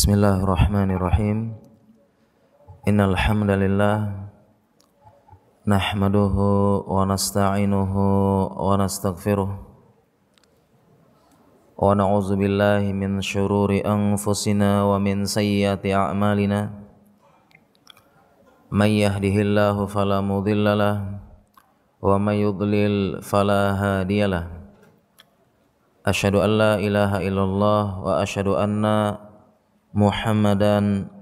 Bismillahirrahmanirrahim. Innal hamdalillah nahmaduhu wa nasta'inuhu wa nastaghfiruh wa na'udzu billahi min syururi anfusina wa min sayyiati a'malina. May yahdihillahu fala mudhillalah wa may yudlil fala hadiyalah. Asyhadu an la ilaha illallah wa asyhadu anna Muhammadan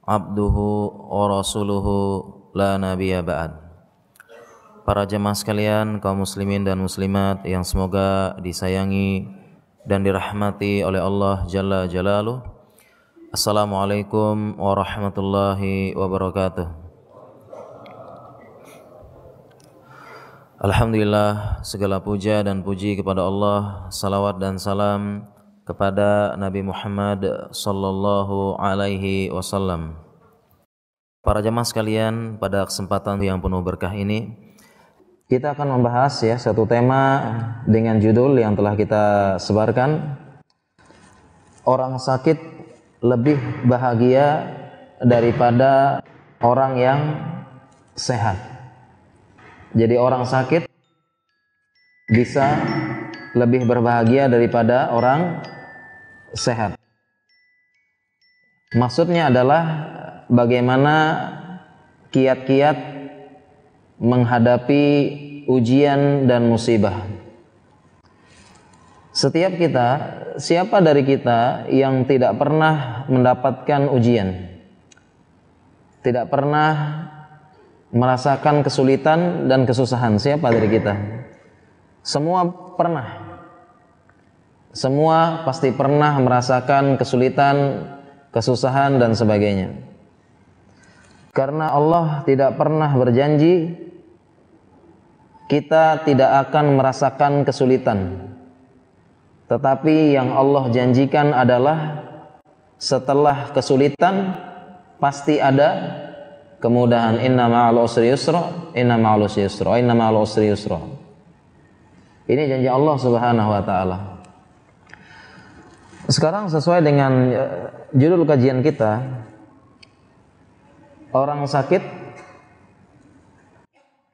abduhu wa rasuluhu la nabiyya ba'd. Para jemaah sekalian, kaum muslimin dan muslimat yang semoga disayangi dan dirahmati oleh Allah Jalla Jalaluh. Assalamualaikum warahmatullahi wabarakatuh. Alhamdulillah, segala puja dan puji kepada Allah, salawat dan salam kepada Nabi Muhammad sallallahu alaihi wasallam. Para jemaah sekalian, pada kesempatan yang penuh berkah ini kita akan membahas satu tema dengan judul yang telah kita sebarkan. Orang sakit lebih bahagia daripada orang yang sehat. Jadi orang sakit bisa lebih berbahagia daripada orang sehat. Maksudnya adalah bagaimana kiat-kiat menghadapi ujian dan musibah. Setiap kita, siapa dari kita yang tidak pernah mendapatkan ujian, tidak pernah merasakan kesulitan dan kesusahan? Siapa dari kita? Semua pernah. Semua pasti pernah merasakan kesulitan, kesusahan dan sebagainya. Karena Allah tidak pernah berjanji kita tidak akan merasakan kesulitan. Tetapi yang Allah janjikan adalah setelah kesulitan pasti ada kemudahan. Inna ma'al usri yusra, inna ma'al usri yusra, inna ma'al usri yusra. Ini janji Allah Subhanahu wa taala. Sekarang sesuai dengan judul kajian kita, orang sakit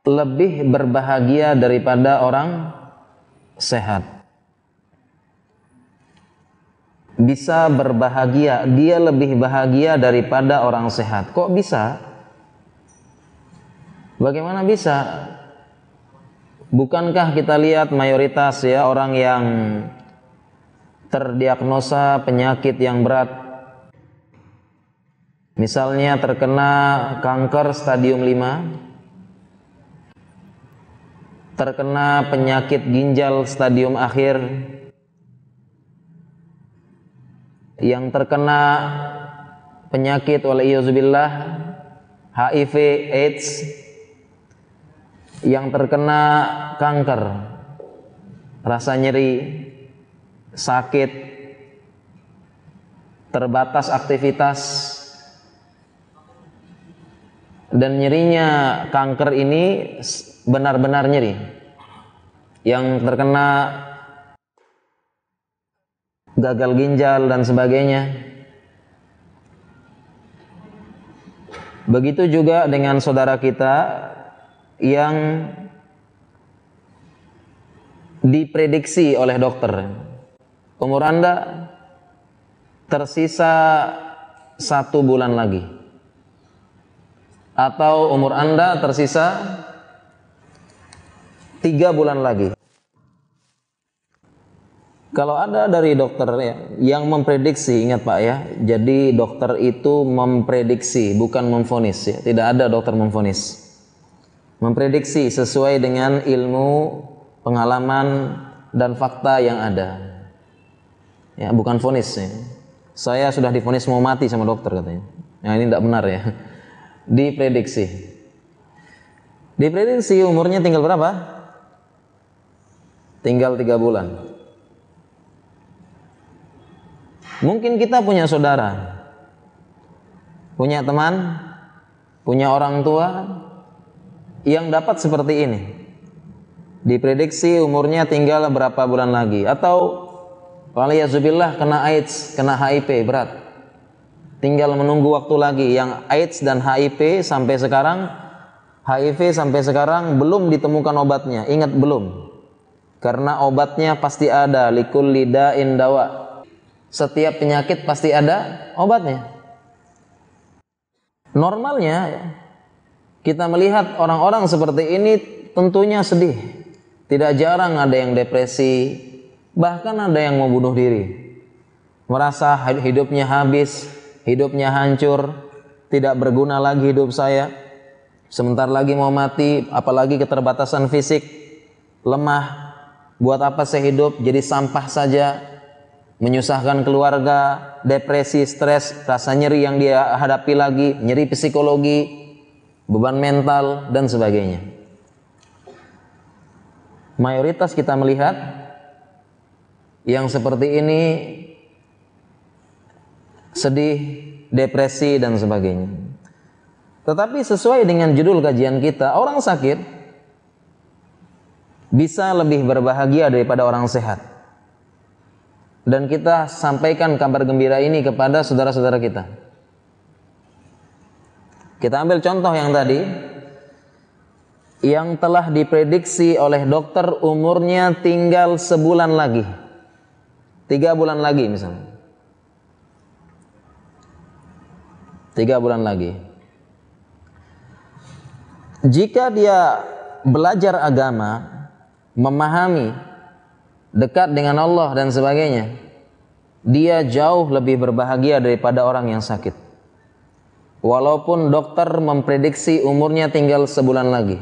lebih berbahagia daripada orang sehat. Bisa berbahagia, dia lebih bahagia daripada orang sehat. Kok bisa? Bagaimana bisa? Bukankah kita lihat mayoritas orang yang terdiagnosa penyakit yang berat, misalnya terkena kanker stadium 5, terkena penyakit ginjal stadium akhir, yang terkena penyakit waliyuzubillah HIV AIDS, yang terkena kanker, rasa nyeri, sakit, terbatas aktivitas, dan nyerinya kanker ini benar-benar nyeri. Yang terkena gagal ginjal dan sebagainya. Begitu juga dengan saudara kita yang diprediksi oleh dokter, umur Anda tersisa 1 bulan lagi, atau umur Anda tersisa 3 bulan lagi. Kalau ada dari dokter yang memprediksi, ingat Pak jadi dokter itu memprediksi, bukan memvonis Tidak ada dokter memvonis. Memprediksi sesuai dengan ilmu, pengalaman dan fakta yang ada. Bukan vonis Saya sudah divonis mau mati sama dokter katanya. Ini tidak benar Diprediksi. Diprediksi umurnya tinggal berapa? Tinggal 3 bulan. Mungkin kita punya saudara, punya teman, punya orang tua yang dapat seperti ini. Diprediksi umurnya tinggal berapa bulan lagi, atau waliyazubillah kena AIDS, kena HIV berat. tinggal menunggu waktu lagi. Yang AIDS dan HIV sampai sekarang belum ditemukan obatnya. Ingat, belum. Karena obatnya pasti ada, likulli da'in dawa. Setiap penyakit pasti ada obatnya. Normalnya kita melihat orang-orang seperti ini tentunya sedih. Tidak jarang ada yang depresi, bahkan ada yang mau bunuh diri. Merasa hidupnya habis, hidupnya hancur, tidak berguna lagi hidup saya. Sebentar lagi mau mati, apalagi keterbatasan fisik, lemah. Buat apa saya hidup? Jadi sampah saja, menyusahkan keluarga, depresi, stres, rasa nyeri yang dia hadapi lagi, nyeri psikologi, beban mental, dan sebagainya. Mayoritas kita melihat yang seperti ini sedih, depresi, dan sebagainya. Tetapi sesuai dengan judul kajian kita, orang sakit bisa lebih berbahagia daripada orang sehat. Dan kita sampaikan kabar gembira ini kepada saudara-saudara kita. Kita ambil contoh yang tadi, yang telah diprediksi oleh dokter umurnya tinggal sebulan lagi, 3 bulan lagi misalnya, 3 bulan lagi. Jika dia belajar agama, memahami, dekat dengan Allah dan sebagainya, dia jauh lebih berbahagia daripada orang yang sakit. Walaupun dokter memprediksi umurnya tinggal sebulan lagi.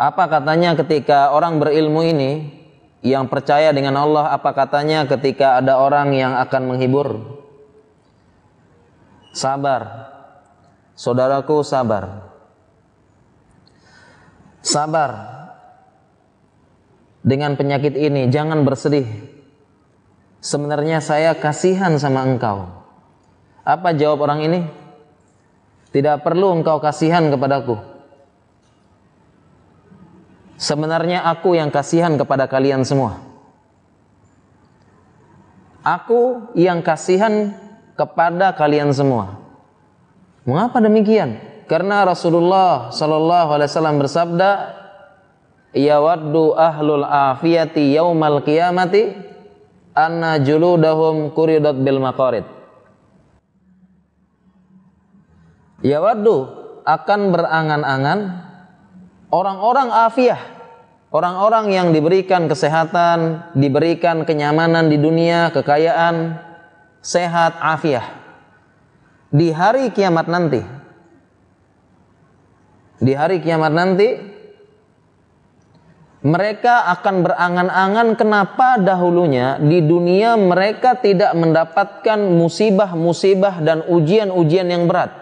Apa katanya ketika orang berilmu ini yang percaya dengan Allah, apa katanya ketika ada orang yang akan menghibur? Sabar, saudaraku, sabar. Sabar dengan penyakit ini, jangan bersedih. Sebenarnya saya kasihan sama engkau. Apa jawab orang ini? Tidak perlu engkau kasihan kepadaku. Sebenarnya aku yang kasihan kepada kalian semua. Aku yang kasihan kepada kalian semua. Mengapa demikian? Karena Rasulullah sallallahu alaihi wasallam bersabda, "Yawaddu ahlul afiyati yaumal qiyamati anna juludahum quridat bil maqarid." Yawaddu, akan berangan-angan orang-orang afiyah, orang-orang yang diberikan kesehatan, diberikan kenyamanan di dunia, kekayaan, sehat, afiyah, di hari kiamat nanti. Di hari kiamat nanti mereka akan berangan-angan kenapa dahulunya di dunia mereka tidak mendapatkan musibah-musibah dan ujian-ujian yang berat.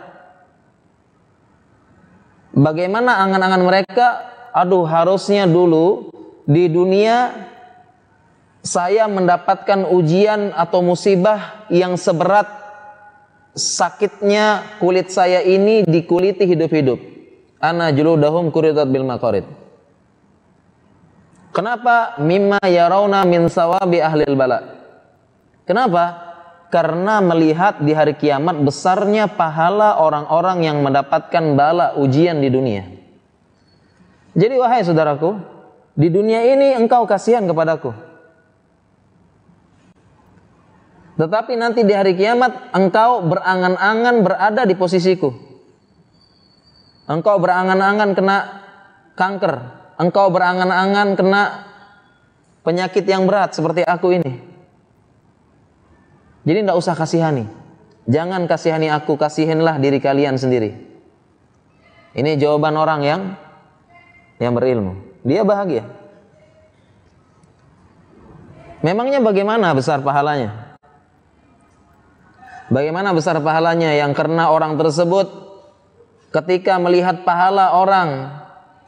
Bagaimana angan-angan mereka? Aduh, harusnya dulu di dunia saya mendapatkan ujian atau musibah yang seberat sakitnya kulit saya ini dikuliti hidup-hidup. Ana juludahum quridat bil maqarid. Kenapa? Mimma yarawna min sawabi ahlil bala. Kenapa? Karena melihat di hari kiamat besarnya pahala orang-orang yang mendapatkan bala, ujian di dunia. Jadi wahai saudaraku, di dunia ini engkau kasihan kepadaku. Tetapi nanti di hari kiamat engkau berangan-angan berada di posisiku. Engkau berangan-angan kena kanker, engkau berangan-angan kena penyakit yang berat seperti aku ini. Jadi tidak usah kasihani. Jangan kasihani aku, kasihinlah diri kalian sendiri. Ini jawaban orang yang berilmu. Dia bahagia. Memangnya bagaimana besar pahalanya? Bagaimana besar pahalanya yang karena orang tersebut ketika melihat pahala orang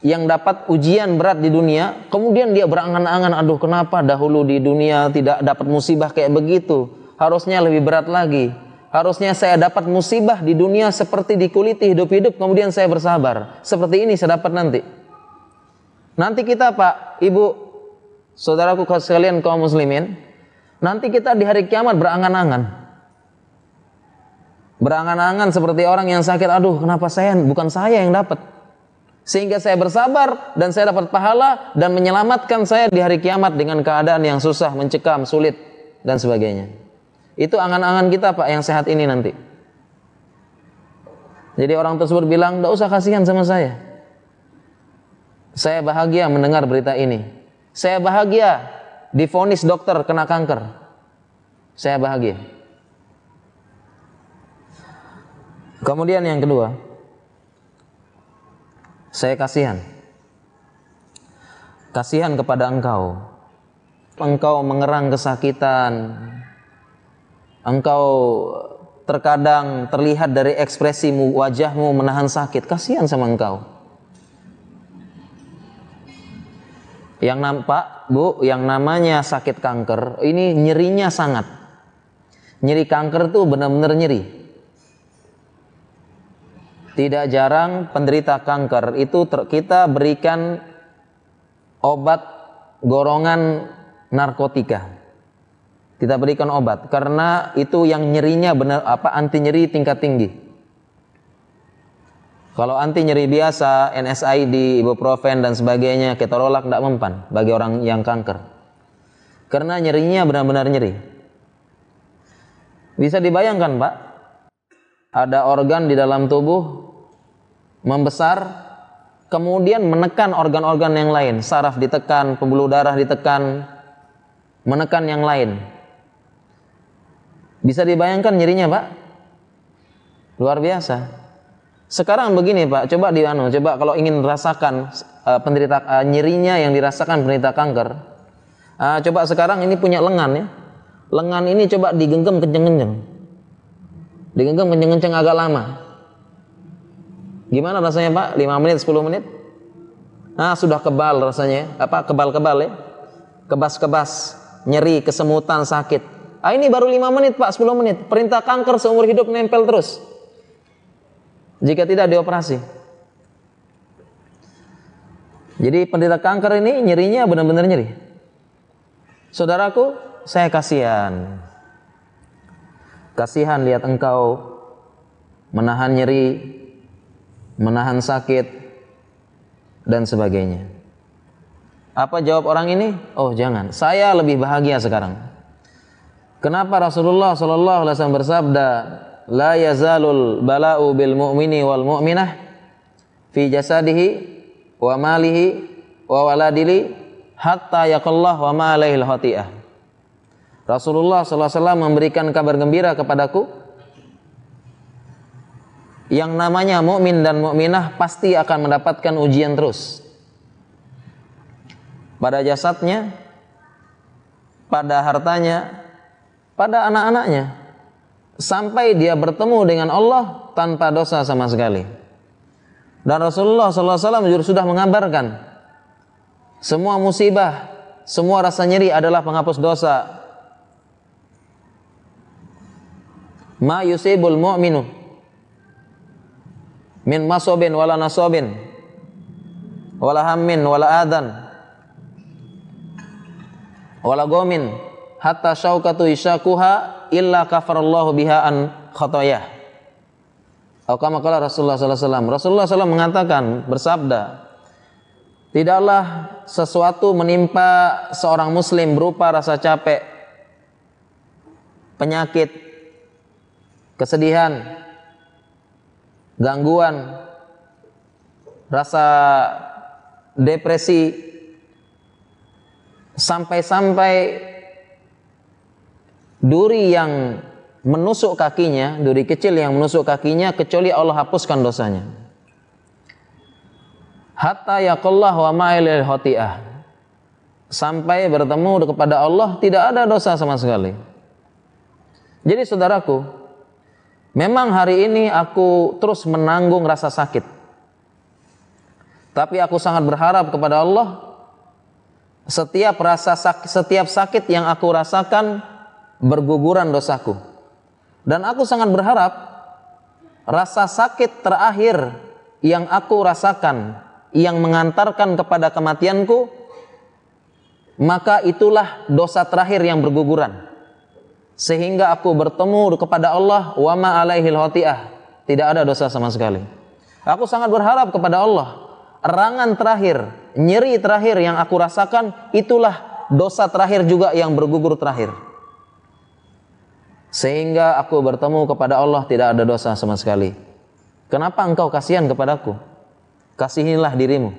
yang dapat ujian berat di dunia, kemudian dia berangan-angan, aduh kenapa dahulu di dunia tidak dapat musibah kayak begitu, harusnya lebih berat lagi, harusnya saya dapat musibah di dunia seperti dikuliti hidup-hidup, kemudian saya bersabar, seperti ini saya dapat nanti. Nanti kita Pak, Ibu, saudaraku sekalian kaum muslimin, nanti kita di hari kiamat berangan-angan, Berangan-angan seperti orang yang sakit, aduh kenapa bukan saya yang dapat. Sehingga saya bersabar dan saya dapat pahala dan menyelamatkan saya di hari kiamat dengan keadaan yang susah, mencekam, sulit dan sebagainya. Itu angan-angan kita Pak yang sehat ini nanti. Jadi orang tersebut bilang, "Enggak usah kasihan sama saya. Saya bahagia mendengar berita ini. Saya bahagia divonis dokter kena kanker. Saya bahagia." Kemudian yang kedua, saya kasihan. Kasihan kepada engkau. Engkau mengerang kesakitan. Engkau terkadang terlihat dari ekspresimu, wajahmu menahan sakit. Kasihan sama engkau. Yang nampak, Bu, yang namanya sakit kanker, ini nyerinya sangat. Nyeri kanker tuh benar-benar nyeri. Tidak jarang penderita kanker itu kita berikan obat gorongan narkotika. Kita berikan obat karena itu yang nyerinya benar anti nyeri tingkat tinggi. Kalau anti nyeri biasa, NSAID, ibuprofen dan sebagainya, ketorolak tidak mempan bagi orang yang kanker. Karena nyerinya benar-benar nyeri. Bisa dibayangkan, Pak? Ada organ di dalam tubuh membesar, kemudian menekan organ-organ yang lain, saraf ditekan, pembuluh darah ditekan, menekan yang lain. Bisa dibayangkan nyerinya, Pak? Luar biasa. Sekarang begini, Pak, coba kalau ingin rasakan penderita nyerinya yang dirasakan penderita kanker. Coba sekarang ini punya lengan ya. Lengan ini coba digenggam kenceng-kenceng. Digenggam kenceng-kenceng agak lama. Gimana rasanya Pak? 5 menit, 10 menit? Sudah kebal rasanya. Kebal-kebal ya. Kebas-kebas, nyeri, kesemutan, sakit. Ini baru 5 menit Pak, 10 menit. Perintah kanker seumur hidup nempel terus. Jika tidak dioperasi. Jadi penderita kanker ini nyerinya benar-benar nyeri. Saudaraku, saya kasihan. Kasihan lihat engkau menahan nyeri, menahan sakit, dan sebagainya. Apa jawab orang ini? Oh jangan, saya lebih bahagia sekarang. Kenapa Rasulullah SAW bersabda, la yazalul bala'u bil mu'mini wal mu'minah fi jasadihi wa malihi wa waladili hatta yaqallah wa ma alaihil khati'ah. Rasulullah SAW memberikan kabar gembira kepadaku, yang namanya mukmin dan mukminah pasti akan mendapatkan ujian terus. Pada jasadnya, pada hartanya, pada anak-anaknya. Sampai dia bertemu dengan Allah tanpa dosa sama sekali. Dan Rasulullah SAW sudah mengabarkan, semua musibah, semua rasa nyeri adalah penghapus dosa. Ma yusibul mu'minu min masobin wala nasobin wala hammin wala adan wala gomin hatta syaukatu isyakuha illa kafarallahu biha an khotoyah. Kama qala Rasulullah SAW. Rasulullah SAW mengatakan, bersabda, tidaklah sesuatu menimpa seorang muslim berupa rasa capek, penyakit, kesedihan, gangguan, rasa depresi, sampai-sampai duri yang menusuk kakinya, duri kecil yang menusuk kakinya, kecuali Allah hapuskan dosanya. Hatta yaqallah wa ma'ilil khoti'ah. Sampai bertemu kepada Allah tidak ada dosa sama sekali. Jadi saudaraku, memang hari ini aku terus menanggung rasa sakit. Tapi aku sangat berharap kepada Allah, setiap sakit yang aku rasakan berguguran dosaku. Dan aku sangat berharap rasa sakit terakhir yang aku rasakan, yang mengantarkan kepada kematianku, maka itulah dosa terakhir yang berguguran. sehingga aku bertemu kepada Allah, wa ma alaihil khati'ah, tidak ada dosa sama sekali. Aku sangat berharap kepada Allah. Erangan terakhir, nyeri terakhir yang aku rasakan, itulah dosa terakhir juga yang bergugur terakhir. Sehingga aku bertemu kepada Allah, tidak ada dosa sama sekali. Kenapa engkau kasihan kepadaku? Kasihinilah dirimu.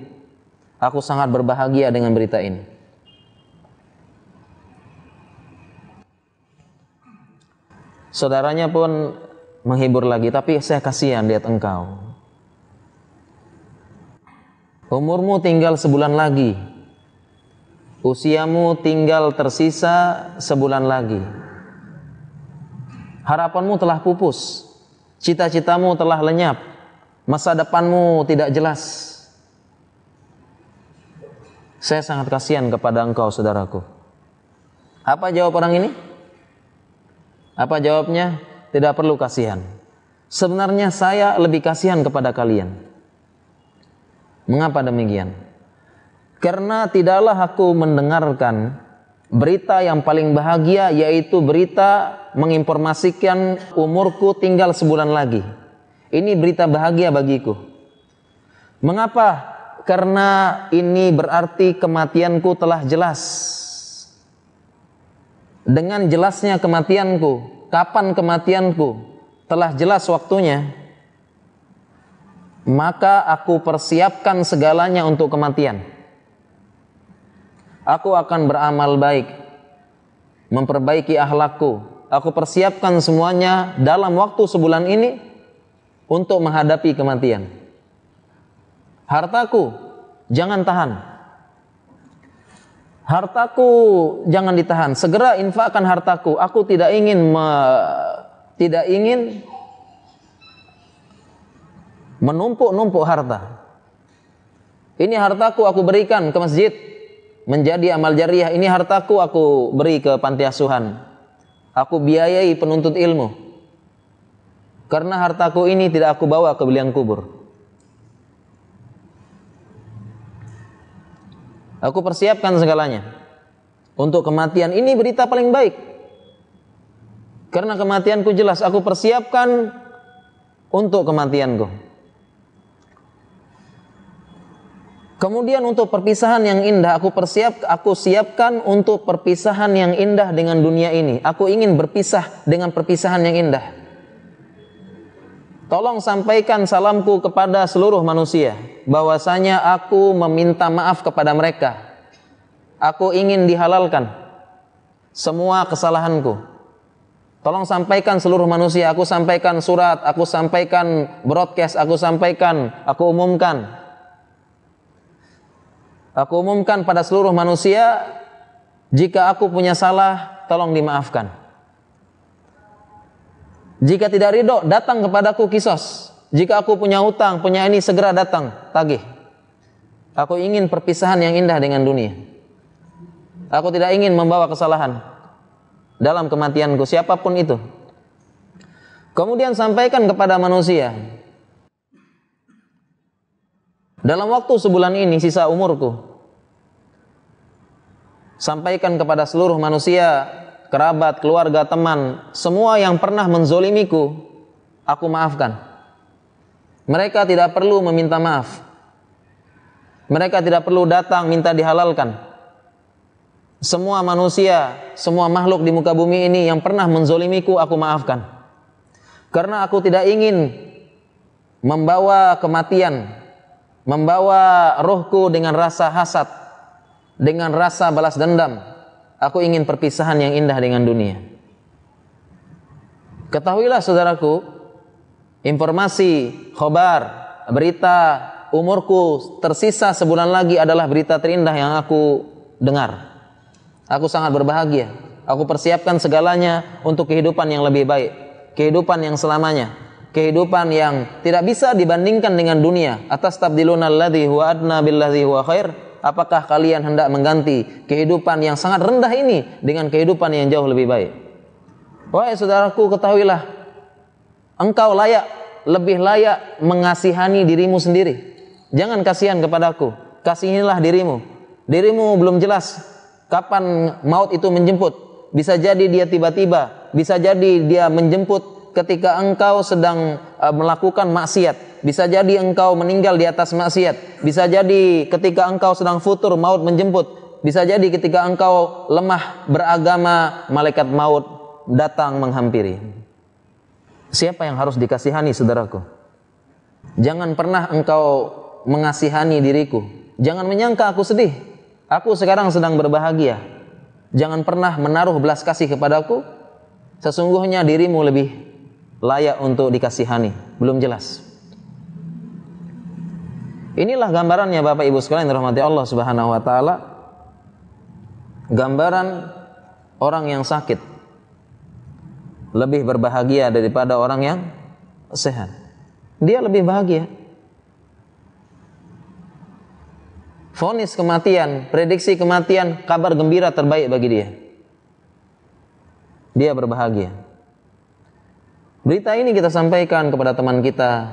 Aku sangat berbahagia dengan berita ini. Saudaranya pun menghibur lagi, tapi saya kasihan lihat engkau. Umurmu tinggal sebulan lagi. Usiamu tinggal tersisa sebulan lagi. Harapanmu telah pupus. Cita-citamu telah lenyap. Masa depanmu tidak jelas. Saya sangat kasihan kepada engkau, saudaraku. Apa jawab orang ini? Apa jawabnya? Tidak perlu kasihan. Sebenarnya saya lebih kasihan kepada kalian. Mengapa demikian? Karena tidaklah aku mendengarkan berita yang paling bahagia, yaitu berita menginformasikan umurku tinggal sebulan lagi. Ini berita bahagia bagiku. Mengapa? Karena ini berarti kematianku telah jelas. Dengan jelasnya kematianku, kapan kematianku telah jelas waktunya, maka aku persiapkan segalanya untuk kematian. Aku akan beramal baik, memperbaiki akhlakku. Aku persiapkan semuanya dalam waktu sebulan ini untuk menghadapi kematian. Hartaku jangan tahan. Hartaku jangan ditahan. Segera infakkan hartaku. Aku tidak ingin menumpuk-numpuk harta. Ini hartaku aku berikan ke masjid menjadi amal jariah. Ini hartaku aku beri ke panti asuhan. Aku biayai penuntut ilmu. Karena hartaku ini tidak aku bawa ke liang kubur. Aku persiapkan segalanya untuk kematian. Ini berita paling baik. Karena kematianku jelas, aku persiapkan untuk kematianku. Kemudian untuk perpisahan yang indah, aku siapkan untuk perpisahan yang indah dengan dunia ini. Aku ingin berpisah dengan perpisahan yang indah. Tolong sampaikan salamku kepada seluruh manusia, bahwasanya aku meminta maaf kepada mereka. Aku ingin dihalalkan semua kesalahanku. Tolong sampaikan seluruh manusia. Aku sampaikan surat, aku sampaikan broadcast, aku umumkan. Aku umumkan pada seluruh manusia, jika aku punya salah, tolong dimaafkan. Jika tidak ridho, datang kepadaku kisos. Jika aku punya hutang, punya ini, segera datang, tagih. Aku ingin perpisahan yang indah dengan dunia. Aku tidak ingin membawa kesalahan dalam kematianku, siapapun itu. Kemudian sampaikan kepada manusia, dalam waktu sebulan ini, sisa umurku, sampaikan kepada seluruh manusia, kerabat, keluarga, teman, semua yang pernah menzolimiku, aku maafkan. Mereka tidak perlu meminta maaf. Mereka tidak perlu datang minta dihalalkan. Semua manusia, semua makhluk di muka bumi ini yang pernah menzolimiku, aku maafkan. Karena aku tidak ingin membawa kematian, membawa rohku dengan rasa hasad, dengan rasa balas dendam. Aku ingin perpisahan yang indah dengan dunia. Ketahuilah saudaraku, informasi, khobar, berita umurku tersisa sebulan lagi adalah berita terindah yang aku dengar. Aku sangat berbahagia. Aku persiapkan segalanya untuk kehidupan yang lebih baik, kehidupan yang selamanya, kehidupan yang tidak bisa dibandingkan dengan dunia. Atastabdiluna alladzi huwa adna billadzi huwa khair. Apakah kalian hendak mengganti kehidupan yang sangat rendah ini dengan kehidupan yang jauh lebih baik? Wahai saudaraku, ketahuilah, engkau lebih layak mengasihani dirimu sendiri. Jangan kasihan kepadaku, kasihinilah dirimu. Dirimu belum jelas kapan maut itu menjemput. Bisa jadi dia tiba-tiba bisa jadi dia menjemput ketika engkau sedang melakukan maksiat, bisa jadi engkau meninggal di atas maksiat, bisa jadi ketika engkau sedang futur maut menjemput, bisa jadi ketika engkau lemah beragama malaikat maut datang menghampiri. Siapa yang harus dikasihani, saudaraku? Jangan pernah engkau mengasihani diriku. Jangan menyangka aku sedih. Aku sekarang sedang berbahagia. Jangan pernah menaruh belas kasih kepadaku. Sesungguhnya dirimu lebih layak untuk dikasihani. Belum jelas. Inilah gambarannya Bapak Ibu sekalian dirahmati Allah Subhanahu wa taala. Gambaran orang yang sakit lebih berbahagia daripada orang yang sehat. Dia lebih bahagia. Vonis kematian, prediksi kematian, kabar gembira terbaik bagi dia. Dia berbahagia. Berita ini kita sampaikan kepada teman kita,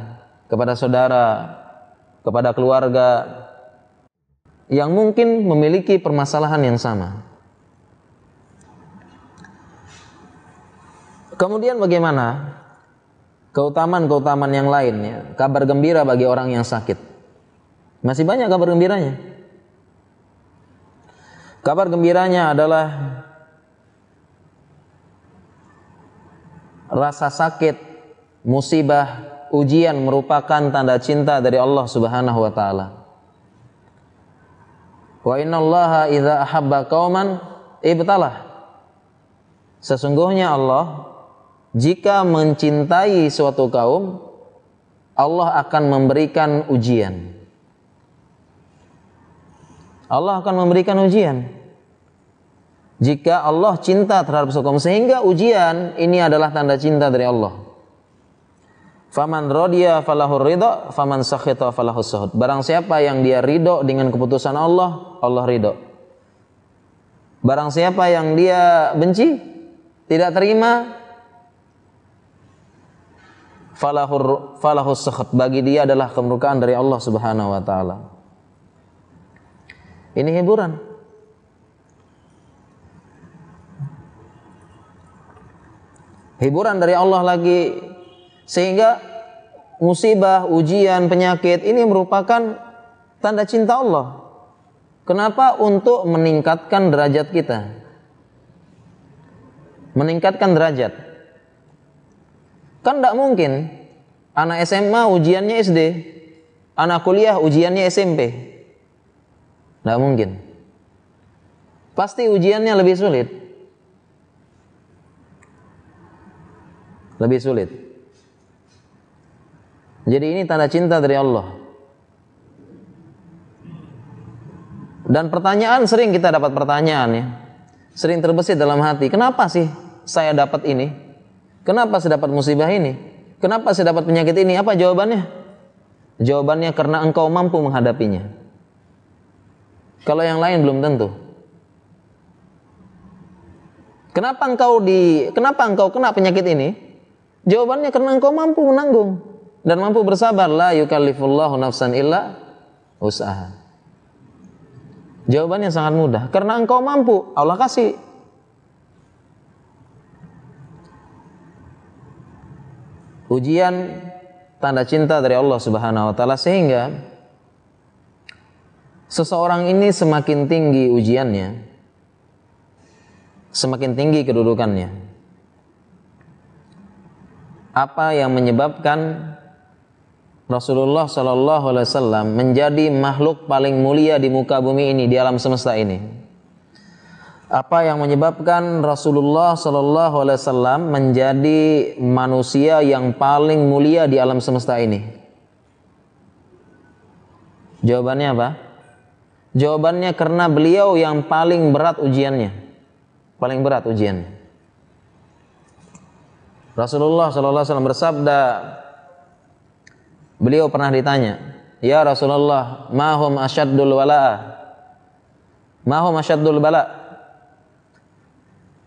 kepada saudara, kepada keluarga yang mungkin memiliki permasalahan yang sama. Kemudian bagaimana keutamaan-keutamaan yang lainnya? Kabar gembira bagi orang yang sakit. Masih banyak kabar gembiranya. Kabar gembiranya adalah rasa sakit, musibah, ujian merupakan tanda cinta dari Allah Subhanahu wa taala. Wa innallaha idza ahabba qauman ibtalah. Sesungguhnya Allah jika mencintai suatu kaum, Allah akan memberikan ujian. Allah akan memberikan ujian. Jika Allah cinta terhadap suatu kaum, sehingga ujian ini adalah tanda cinta dari Allah. Faman radiya falahur ridha, faman sakhita falahus sukhut. Barang siapa yang dia ridho dengan keputusan Allah, Allah ridho. Barang siapa yang dia benci, tidak terima, falahus sukhut. Bagi dia adalah kemurkaan dari Allah Subhanahu wa taala. Ini hiburan. Hiburan dari Allah lagi, sehingga musibah, ujian, penyakit ini merupakan tanda cinta Allah. Kenapa? Untuk meningkatkan derajat kita. Meningkatkan derajat. Kan tidak mungkin anak SMA ujiannya SD, anak kuliah ujiannya SMP. Tidak mungkin. Pasti ujiannya lebih sulit. Lebih sulit. Jadi ini tanda cinta dari Allah. Dan pertanyaan, sering kita dapat pertanyaan ya. Sering terbesit dalam hati, kenapa sih saya dapat ini? Kenapa saya dapat musibah ini? Kenapa saya dapat penyakit ini? Apa jawabannya? Jawabannya karena engkau mampu menghadapinya. Kalau yang lain belum tentu. Kenapa engkau kena penyakit ini? Jawabannya karena engkau mampu menanggung dan mampu bersabar. La yukallifullahu nafsan illa usaha. Jawabannya sangat mudah. Karena engkau mampu, Allah kasih. Ujian tanda cinta dari Allah Subhanahu wa taala, sehingga seseorang ini semakin tinggi ujiannya, semakin tinggi kedudukannya. Apa yang menyebabkan Rasulullah Shallallahu Alaihi Wasallam menjadi makhluk paling mulia di muka bumi ini, di alam semesta ini? Apa yang menyebabkan Rasulullah Shallallahu Alaihi Wasallam menjadi manusia yang paling mulia di alam semesta ini? Jawabannya apa? Jawabannya karena beliau yang paling berat ujiannya, paling berat ujiannya. Rasulullah SAW bersabda, beliau pernah ditanya, ya Rasulullah, mahum asyaddul wala'a, mahum asyaddul bala'.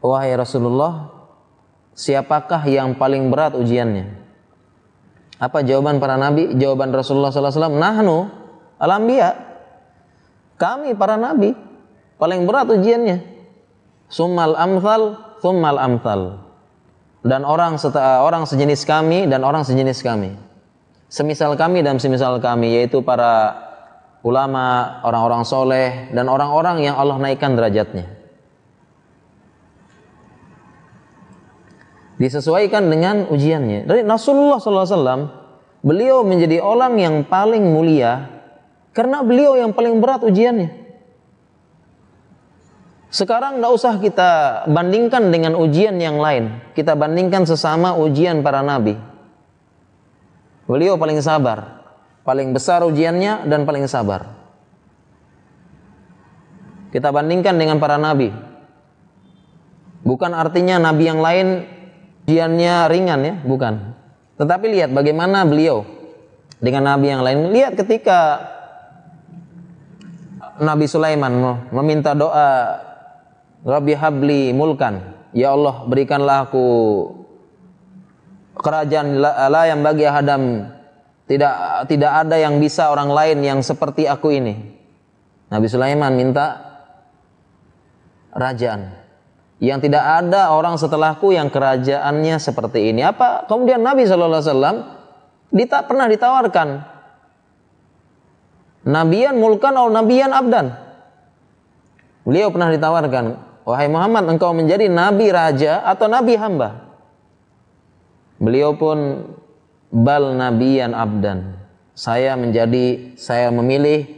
Wahai Rasulullah, siapakah yang paling berat ujiannya? Apa jawaban para nabi? Jawaban Rasulullah SAW, nahnu al-anbiya, kami para nabi paling berat ujiannya. Summal amthal, summal amthal. dan orang sejenis kami dan orang sejenis kami. Semisal kami dan semisal kami, yaitu para ulama, orang-orang soleh, dan orang-orang yang Allah naikkan derajatnya. Disesuaikan dengan ujiannya. Dari Rasulullah SAW, beliau menjadi orang yang paling mulia karena beliau yang paling berat ujiannya. Sekarang tidak usah kita bandingkan dengan ujian yang lain. Kita bandingkan sesama ujian para nabi. Beliau paling sabar, paling besar ujiannya dan paling sabar. Kita bandingkan dengan para nabi. Bukan artinya nabi yang lain ujiannya ringan ya, bukan. Tetapi lihat bagaimana beliau dengan nabi yang lain. Lihat ketika Nabi Sulaiman meminta doa, Rabbi habli mulkan, ya Allah berikanlah aku kerajaan la yang bagi Adam, tidak ada yang bisa orang lain yang seperti aku ini. Nabi Sulaiman minta kerajaan yang tidak ada orang setelahku yang kerajaannya seperti ini. Apa kemudian Nabi SAW pernah ditawarkan nabiyan mulkan atau nabiyan abdan? Beliau pernah ditawarkan, wahai Muhammad, engkau menjadi nabi raja atau nabi hamba? Beliau pun bal nabiyan abdan. Saya memilih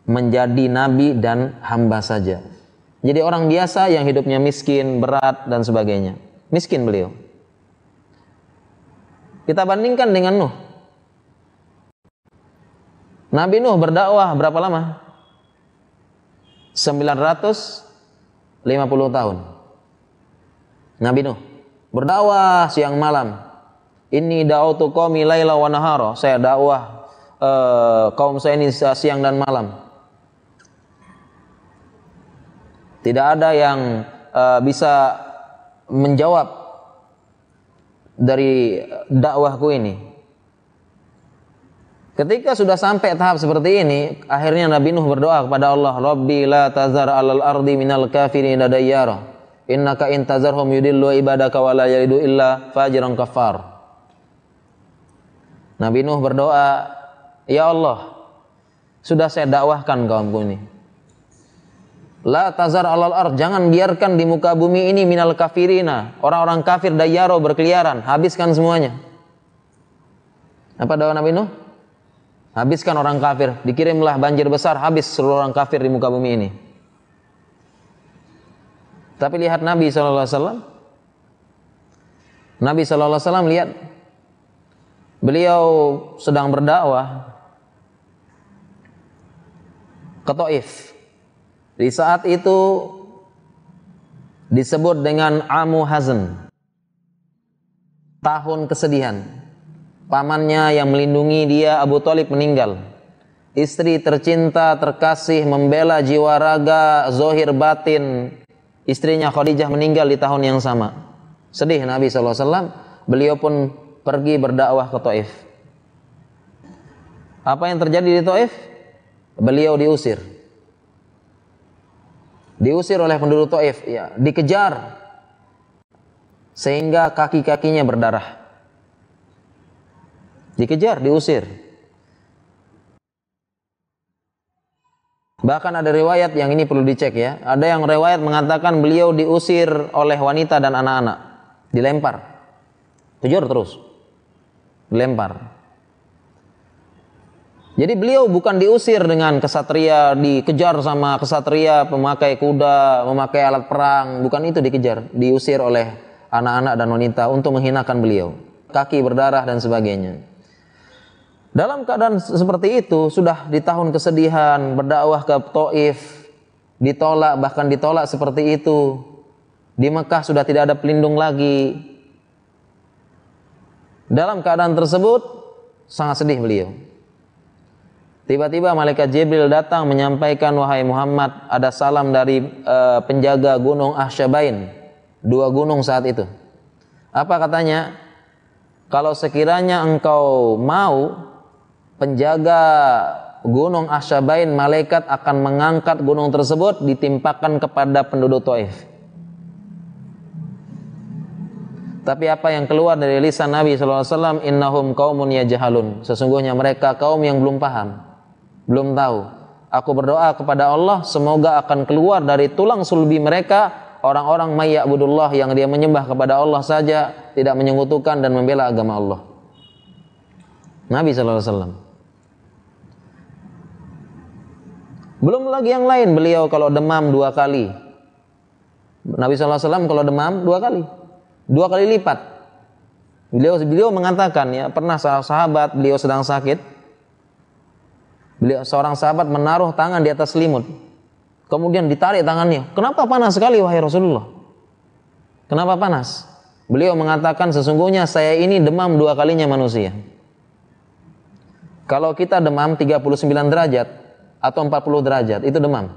menjadi nabi dan hamba saja. Jadi orang biasa yang hidupnya miskin, berat dan sebagainya. Miskin beliau. Kita bandingkan dengan Nuh. Nabi Nuh berdakwah berapa lama? 950 tahun. Nabi Nuh berdakwah siang malam. Inni da'utu qaumi laila wa nahara. Saya dakwah kaum saya ini siang dan malam. Tidak ada yang bisa menjawab dari dakwahku ini. Ketika sudah sampai tahap seperti ini, akhirnya Nabi Nuh berdoa kepada Allah, Rabbi la tazar alal ardi minal kafirin dayyara. Innaka in tazarhum yudillu ibadaka wa la yalidu illa fajiran kafar. Nabi Nuh berdoa, ya Allah, sudah saya dakwahkan kaumku ini. La tazar alal ard, jangan biarkan di muka bumi ini minal kafirina, orang-orang kafir dayyaro berkeliaran, habiskan semuanya. Apa doa Nabi Nuh? Habiskan orang kafir, dikirimlah banjir besar, habis seluruh orang kafir di muka bumi ini. Tapi lihat Nabi SAW. Nabi SAW lihat, beliau sedang berdakwah ke Taif. Di saat itu disebut dengan Amu Hazn, tahun kesedihan. Pamannya yang melindungi dia, Abu Thalib, meninggal. Istri tercinta, terkasih, membela jiwa raga, zohir batin, istrinya Khadijah meninggal di tahun yang sama. Sedih Nabi SAW. Beliau pun pergi berdakwah ke Taif. Apa yang terjadi di Taif? Beliau diusir. Diusir oleh penduduk Taif, ya, dikejar sehingga kaki-kakinya berdarah. Dikejar, diusir. Bahkan ada riwayat yang ini perlu dicek ya. Ada yang riwayat mengatakan beliau diusir oleh wanita dan anak-anak, dilempar. Kejar terus. Dilempar. Jadi beliau bukan diusir dengan kesatria, dikejar sama kesatria pemakai kuda, memakai alat perang, bukan itu dikejar, diusir oleh anak-anak dan wanita untuk menghinakan beliau. Kaki berdarah dan sebagainya. Dalam keadaan seperti itu, sudah di tahun kesedihan, berdakwah ke Taif, ditolak, bahkan ditolak seperti itu. Di Mekah sudah tidak ada pelindung lagi. Dalam keadaan tersebut, sangat sedih beliau. Tiba-tiba malaikat Jibril datang menyampaikan, wahai Muhammad, ada salam dari penjaga gunung Ahsyabain, 2 gunung saat itu. Apa katanya? Kalau sekiranya engkau mau, penjaga gunung Ahsyabain, malaikat akan mengangkat gunung tersebut ditimpakan kepada penduduk Taif. Tapi apa yang keluar dari lisan Nabi SAW, innahum qaumun yajhalun. Sesungguhnya mereka kaum yang belum paham, belum tahu. Aku berdoa kepada Allah semoga akan keluar dari tulang sulbi mereka orang-orang mayya'budullah yang dia menyembah kepada Allah saja, tidak menyekutukan dan membela agama Allah. Nabi SAW. Belum lagi yang lain, beliau kalau demam 2 kali. Nabi SAW kalau demam 2 kali. 2 kali lipat. Beliau mengatakan ya, pernah sahabat beliau sedang sakit. Seorang sahabat menaruh tangan di atas selimut. Kemudian ditarik tangannya. Kenapa panas sekali wahai Rasulullah? Kenapa panas? Beliau mengatakan sesungguhnya saya ini demam 2 kalinya manusia. Kalau kita demam 39 derajat atau 40 derajat itu demam.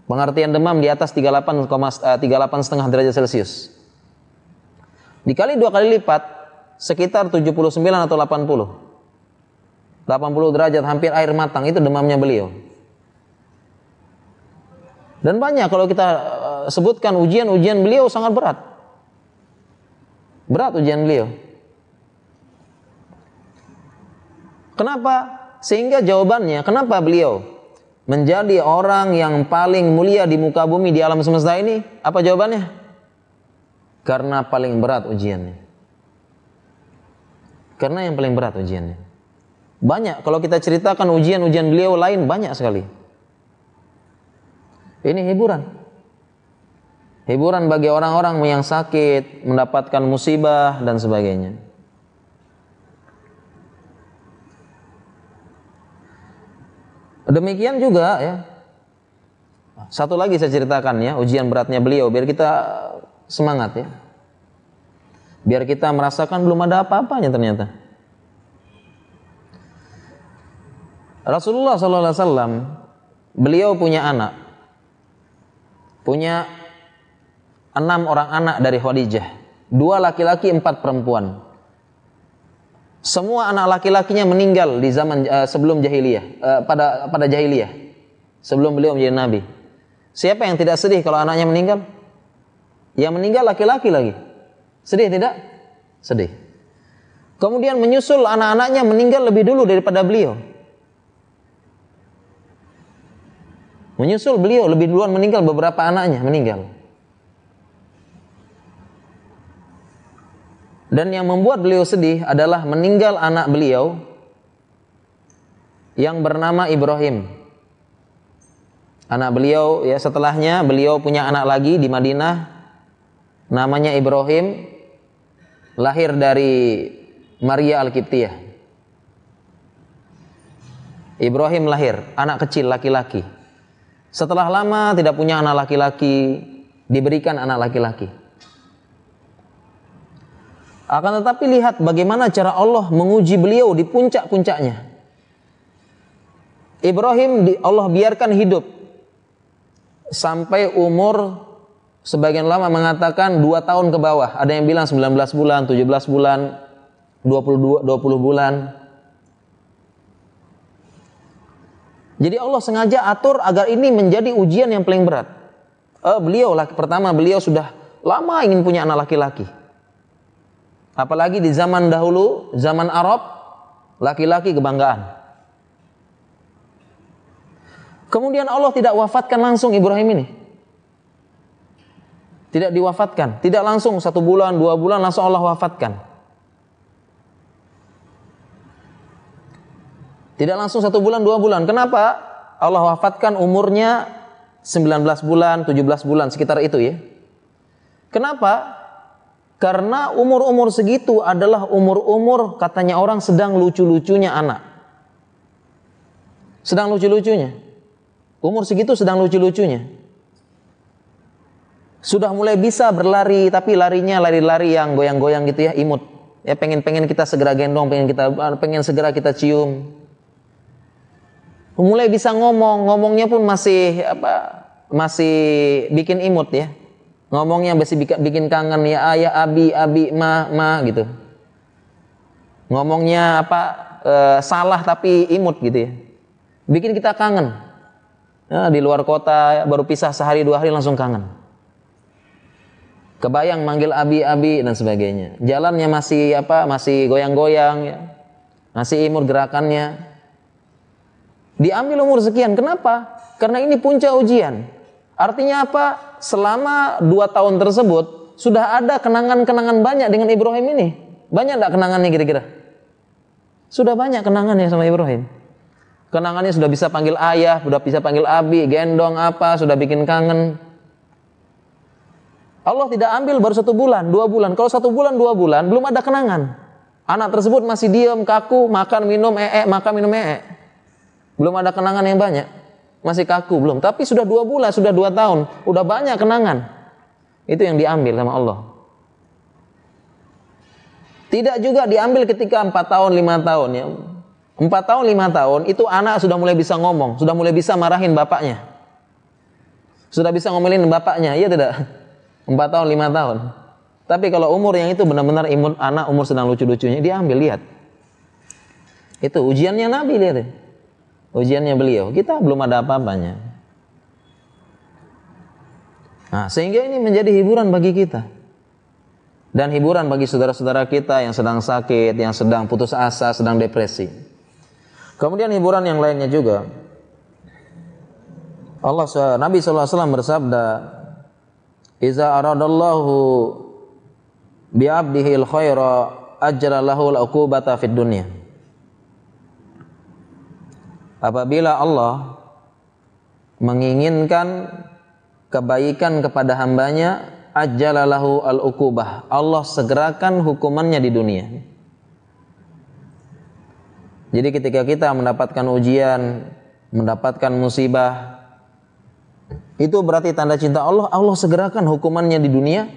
Pengertian demam di atas 38,5 derajat Celcius. Dikali 2 kali lipat sekitar 79 atau 80. 80 derajat hampir air matang itu demamnya beliau. Dan banyak kalau kita sebutkan ujian beliau sangat berat. Berat ujian beliau. Kenapa? Sehingga jawabannya, kenapa beliau menjadi orang yang paling mulia di muka bumi di alam semesta ini? Apa jawabannya? Karena paling berat ujiannya. Karena yang paling berat ujiannya. Banyak, kalau kita ceritakan ujian-ujian beliau lain banyak sekali. Ini hiburan. Hiburan bagi orang-orang yang sakit, mendapatkan musibah dan sebagainya. Demikian juga ya. Satu lagi saya ceritakan ya, ujian beratnya beliau biar kita semangat ya. Biar kita merasakan belum ada apa-apanya ternyata. Rasulullah SAW beliau punya anak. Punya 6 orang anak dari Khadijah. 2 laki-laki, 4 perempuan. Semua anak laki-lakinya meninggal di zaman sebelum jahiliyah, pada jahiliyah, sebelum beliau menjadi nabi. Siapa yang tidak sedih kalau anaknya meninggal? Yang meninggal laki-laki lagi. Sedih tidak? Sedih. Kemudian menyusul anak-anaknya meninggal lebih dulu daripada beliau. Menyusul beliau lebih duluan meninggal, beberapa anaknya meninggal. Dan yang membuat beliau sedih adalah meninggal anak beliau yang bernama Ibrahim. Anak beliau ya, setelahnya beliau punya anak lagi di Madinah namanya Ibrahim, lahir dari Maria Al-Qibtiyah. Ibrahim lahir, anak kecil laki-laki. Setelah lama tidak punya anak laki-laki, diberikan anak laki-laki. Akan tetapi lihat bagaimana cara Allah menguji beliau di puncak-puncaknya. Ibrahim Allah biarkan hidup sampai umur, sebagian ulama mengatakan 2 tahun ke bawah. Ada yang bilang 19 bulan, 17 bulan, 20 bulan. Jadi Allah sengaja atur agar ini menjadi ujian yang paling berat. Pertama beliau sudah lama ingin punya anak laki-laki. Apalagi di zaman dahulu, zaman Arab, laki-laki kebanggaan. Kemudian Allah tidak wafatkan langsung Ibrahim ini. Tidak diwafatkan, tidak langsung 1 bulan, 2 bulan langsung Allah wafatkan. Tidak langsung 1 bulan, 2 bulan. Kenapa? Allah wafatkan umurnya 19 bulan, 17 bulan, sekitar itu ya. Kenapa? Karena umur-umur segitu adalah umur-umur katanya orang sedang lucu-lucunya anak. Sedang lucu-lucunya. Umur segitu sedang lucu-lucunya. Sudah mulai bisa berlari, tapi larinya lari-lari yang goyang-goyang gitu ya, imut. Ya pengen kita segera gendong, pengen segera kita cium. Mulai bisa ngomongnya pun masih bikin imut ya. Ngomongnya masih bikin kangen ya, ayah, abi, ma gitu. Ngomongnya salah tapi imut gitu ya. Bikin kita kangen. Ya, di luar kota baru pisah sehari 2 hari langsung kangen. kebayang manggil abi-abi dan sebagainya. Jalannya masih goyang-goyang ya. Masih imut gerakannya. Diambil umur sekian. Kenapa? Karena ini puncak ujian. Artinya apa? Selama 2 tahun tersebut sudah ada kenangan-kenangan banyak dengan Ibrahim ini. Banyak enggak kenangannya kira-kira? Sudah banyak kenangannya sama Ibrahim. Kenangannya sudah bisa panggil ayah, sudah bisa panggil abi, gendong sudah bikin kangen. Allah tidak ambil baru 1 bulan, 2 bulan. Kalau 1 bulan, 2 bulan belum ada kenangan. Anak tersebut masih diam, kaku, makan, minum, makan, minum, Belum ada kenangan yang banyak. Masih kaku belum. Tapi sudah 2 bulan, sudah 2 tahun, udah banyak kenangan. Itu yang diambil sama Allah. Tidak juga diambil ketika 4 tahun, 5 tahun ya. 4 tahun, 5 tahun itu anak sudah mulai bisa ngomong, sudah mulai bisa marahin bapaknya. Sudah bisa ngomelin bapaknya, iya tidak? 4 tahun, 5 tahun. Tapi kalau umur yang itu benar-benar anak umur sedang lucu-lucunya, diambil, lihat. Itu ujiannya Nabi, lihat ya. Ujiannya beliau, kita belum ada apa-apanya. Nah, sehingga ini menjadi hiburan bagi kita. Dan hiburan bagi saudara-saudara kita yang sedang sakit, yang sedang putus asa, sedang depresi. Kemudian hiburan yang lainnya juga. Nabi SAW bersabda, "Iza aradallahu bi'abdihi al-khaira ajra lahu al-uqubata fid dunya." Apabila Allah menginginkan kebaikan kepada hambanya, ajjalalahu al-uqubah, Allah segerakan hukumannya di dunia. Jadi ketika kita mendapatkan ujian, mendapatkan musibah, itu berarti tanda cinta Allah. Allah segerakan hukumannya di dunia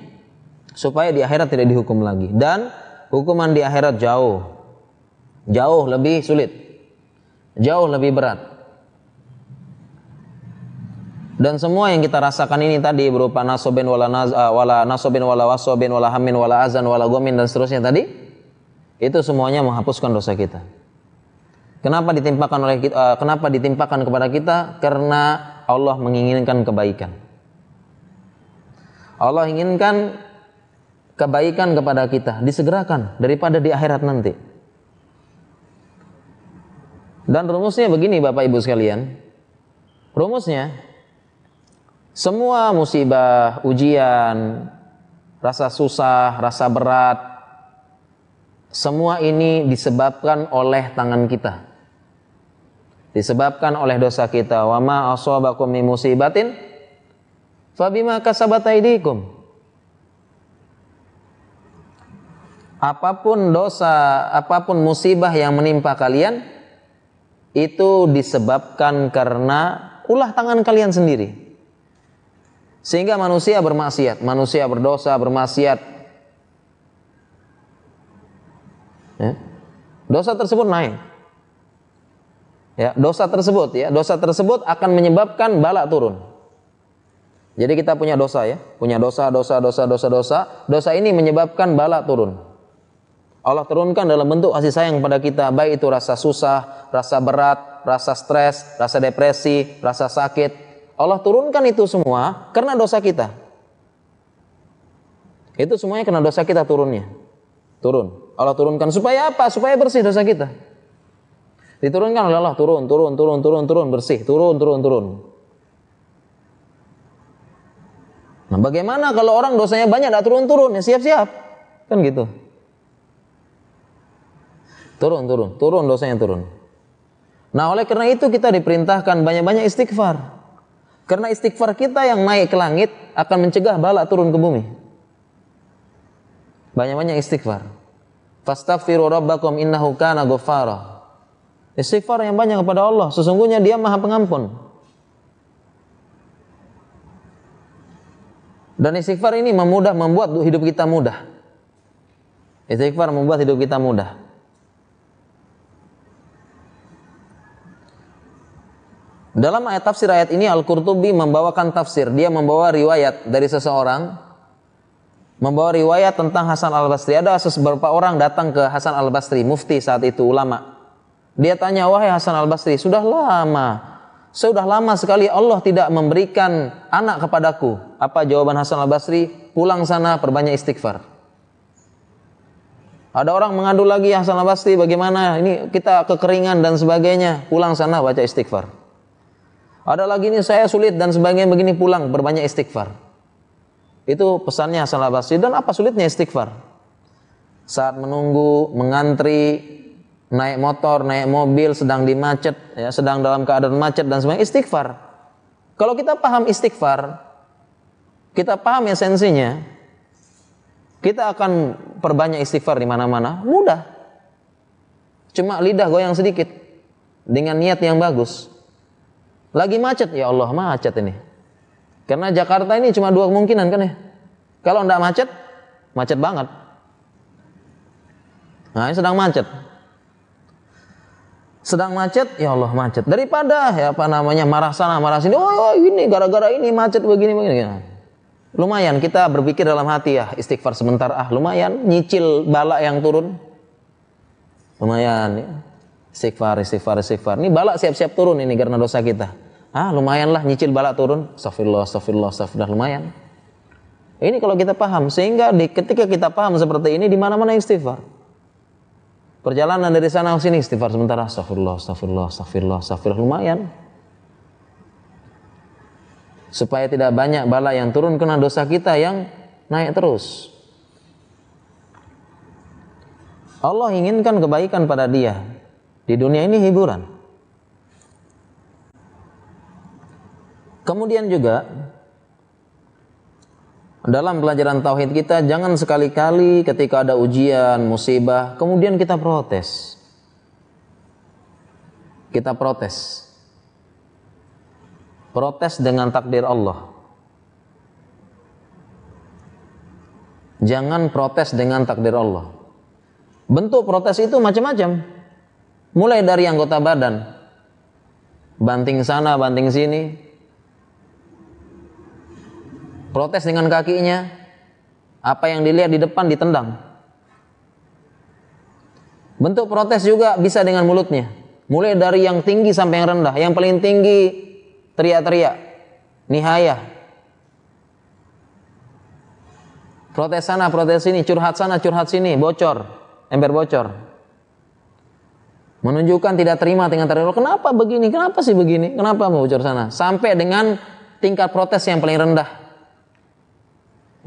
supaya di akhirat tidak dihukum lagi. Dan hukuman di akhirat jauh lebih sulit, jauh lebih berat. Dan semua yang kita rasakan ini tadi berupa nasobin wala nasobin wala wasobin wala hamin wala azan wala gomin dan seterusnya tadi, itu semuanya menghapuskan dosa kita. Kenapa ditimpakan kepada kita? Karena Allah menginginkan kebaikan. Allah inginkan kebaikan kepada kita, disegerakan daripada di akhirat nanti. Dan rumusnya begini Bapak Ibu sekalian. Rumusnya, semua musibah, ujian, rasa susah, rasa berat, semua ini disebabkan oleh tangan kita. Disebabkan oleh dosa kita. Wa ma asabakum min musibatin fabima kasabat aydikum. Apapun dosa, apapun musibah yang menimpa kalian, itu disebabkan karena ulah tangan kalian sendiri. Sehingga manusia bermaksiat, manusia berdosa, bermaksiat. Ya. Dosa tersebut naik. Ya, dosa tersebut akan menyebabkan bala turun. Jadi kita punya dosa ya, punya dosa. Dosa ini menyebabkan bala turun. Allah turunkan dalam bentuk kasih sayang kepada kita, baik itu rasa susah, rasa berat, rasa stres, rasa depresi, rasa sakit. Allah turunkan itu semua karena dosa kita. Itu semuanya karena dosa kita turunnya. Allah turunkan supaya apa? Supaya bersih dosa kita. Diturunkan oleh Allah, turun, bersih, turun. Nah, bagaimana kalau orang dosanya banyak tidak turun, ya siap-siap. Kan gitu. Turun, dosanya turun. Nah, oleh karena itu kita diperintahkan banyak-banyak istighfar. Karena istighfar kita yang naik ke langit akan mencegah bala turun ke bumi. Banyak-banyak istighfar. Fastaghfiru rabbakum innahu kana ghaffara. Istighfar yang banyak kepada Allah, sesungguhnya Dia Maha Pengampun. Dan istighfar ini membuat hidup kita mudah. Istighfar membuat hidup kita mudah. Dalam tafsir ayat ini Al-Qurtubi membawakan tafsir. Dia membawa riwayat dari seseorang, membawa riwayat tentang Hasan Al-Basri. Ada beberapa orang datang ke Hasan Al-Basri, mufti saat itu, ulama. Dia tanya, wahai Hasan Al-Basri, sudah lama sekali Allah tidak memberikan anak kepadaku. Apa jawaban Hasan Al-Basri? pulang sana perbanyak istighfar. Ada orang mengadu lagi, ya Hasan Al-Basri bagaimana? Ini kita kekeringan dan sebagainya. Pulang sana baca istighfar. Ada lagi, ini saya sulit dan sebagainya begini, pulang berbanyak istighfar. Itu pesannya Hasan Al-Basri. Dan apa sulitnya istighfar? Saat menunggu, mengantri, naik motor, naik mobil, sedang di macet, ya, sedang dalam keadaan macet dan sebagainya, istighfar. Kalau kita paham istighfar, kita paham esensinya, kita akan perbanyak istighfar di mana-mana, mudah. Cuma lidah goyang sedikit dengan niat yang bagus. Lagi macet, ya Allah macet ini. Karena Jakarta ini cuma dua kemungkinan kan ya. Kalau enggak macet, macet banget. Nah, ini sedang macet. Sedang macet, ya Allah macet. Daripada ya marah sana, marah sini. Oh, ini gara-gara ini macet begini. Lumayan kita berpikir dalam hati, ya istighfar sebentar, lumayan nyicil bala yang turun. Lumayan ya. Istighfar. Ini bala siap-siap turun ini karena dosa kita. Lumayanlah nyicil bala turun. Astagfirullah, lumayan. Ini kalau kita paham, sehingga ketika kita paham seperti ini, di mana-mana istighfar. Perjalanan dari sana ke sini istighfar sebentar, astagfirullah, lumayan. Supaya tidak banyak bala yang turun karena dosa kita yang naik terus. Allah inginkan kebaikan pada dia. Di dunia ini hiburan. Kemudian juga dalam pelajaran tauhid kita, jangan sekali-kali ketika ada ujian, musibah, kemudian kita protes. Protes dengan takdir Allah. Jangan protes dengan takdir Allah. Bentuk protes itu macam-macam. Mulai dari anggota badan. Banting sana, banting sini. Protes dengan kakinya. Apa yang dilihat di depan ditendang. Bentuk protes juga bisa dengan mulutnya. Mulai dari yang tinggi sampai yang rendah. Yang paling tinggi teriak-teriak, nihayah. Protes sana, protes sini, curhat sana, curhat sini, bocor, ember bocor. Menunjukkan tidak terima dengan takdir Allah. Kenapa begini? Kenapa sih begini? Kenapa mau bocor sana? Sampai dengan tingkat protes yang paling rendah.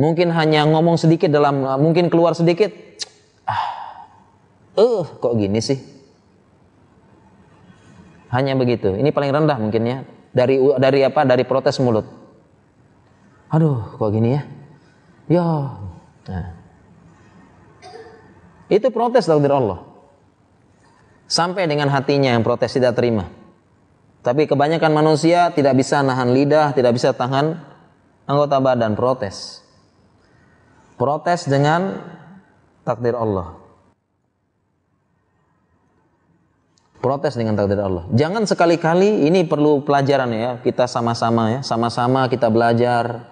Mungkin hanya ngomong sedikit mungkin keluar sedikit. Kok gini sih? Hanya begitu. Ini paling rendah mungkin ya. Dari protes mulut. Aduh, kok gini ya? Ya. Nah. Itu protes takdir Allah. Sampai dengan hatinya yang protes tidak terima. Tapi kebanyakan manusia tidak bisa nahan lidah, tidak bisa tahan anggota badan, protes. Protes dengan takdir Allah. Protes dengan takdir Allah. Jangan sekali-kali, ini perlu pelajaran ya, kita sama-sama kita belajar.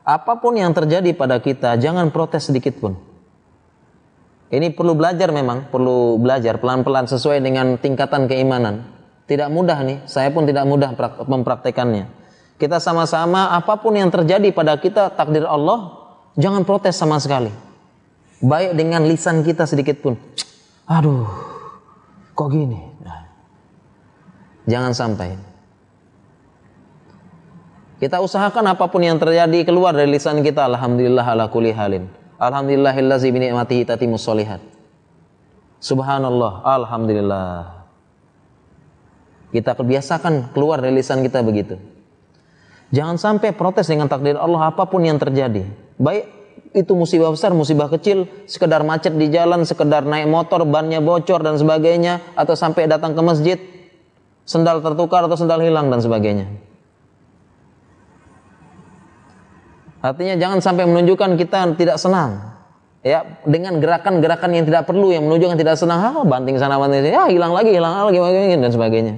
Apapun yang terjadi pada kita, jangan protes sedikit pun. Ini perlu belajar memang, perlu belajar pelan-pelan sesuai dengan tingkatan keimanan. Tidak mudah nih, saya pun tidak mudah mempraktekannya. Kita sama-sama, apapun yang terjadi pada kita, takdir Allah, jangan protes sama sekali. Baik dengan lisan kita sedikit pun. Aduh, kok gini? Jangan sampai. Kita usahakan apapun yang terjadi keluar dari lisan kita, alhamdulillah ala kulli halin. Alhamdulillahillazi bi ni'matihi tatimmus sholihat. Subhanallah, alhamdulillah. Kita kebiasakan keluar dari lisan kita begitu. Jangan sampai protes dengan takdir Allah apapun yang terjadi. Baik itu musibah besar, musibah kecil, sekedar macet di jalan, sekedar naik motor, bannya bocor dan sebagainya, atau sampai datang ke masjid, sendal tertukar atau sendal hilang dan sebagainya. Artinya jangan sampai menunjukkan kita tidak senang. Ya, dengan gerakan-gerakan yang tidak perlu yang menunjukkan tidak senang, banting sana banting sini, hilang lagi dan sebagainya.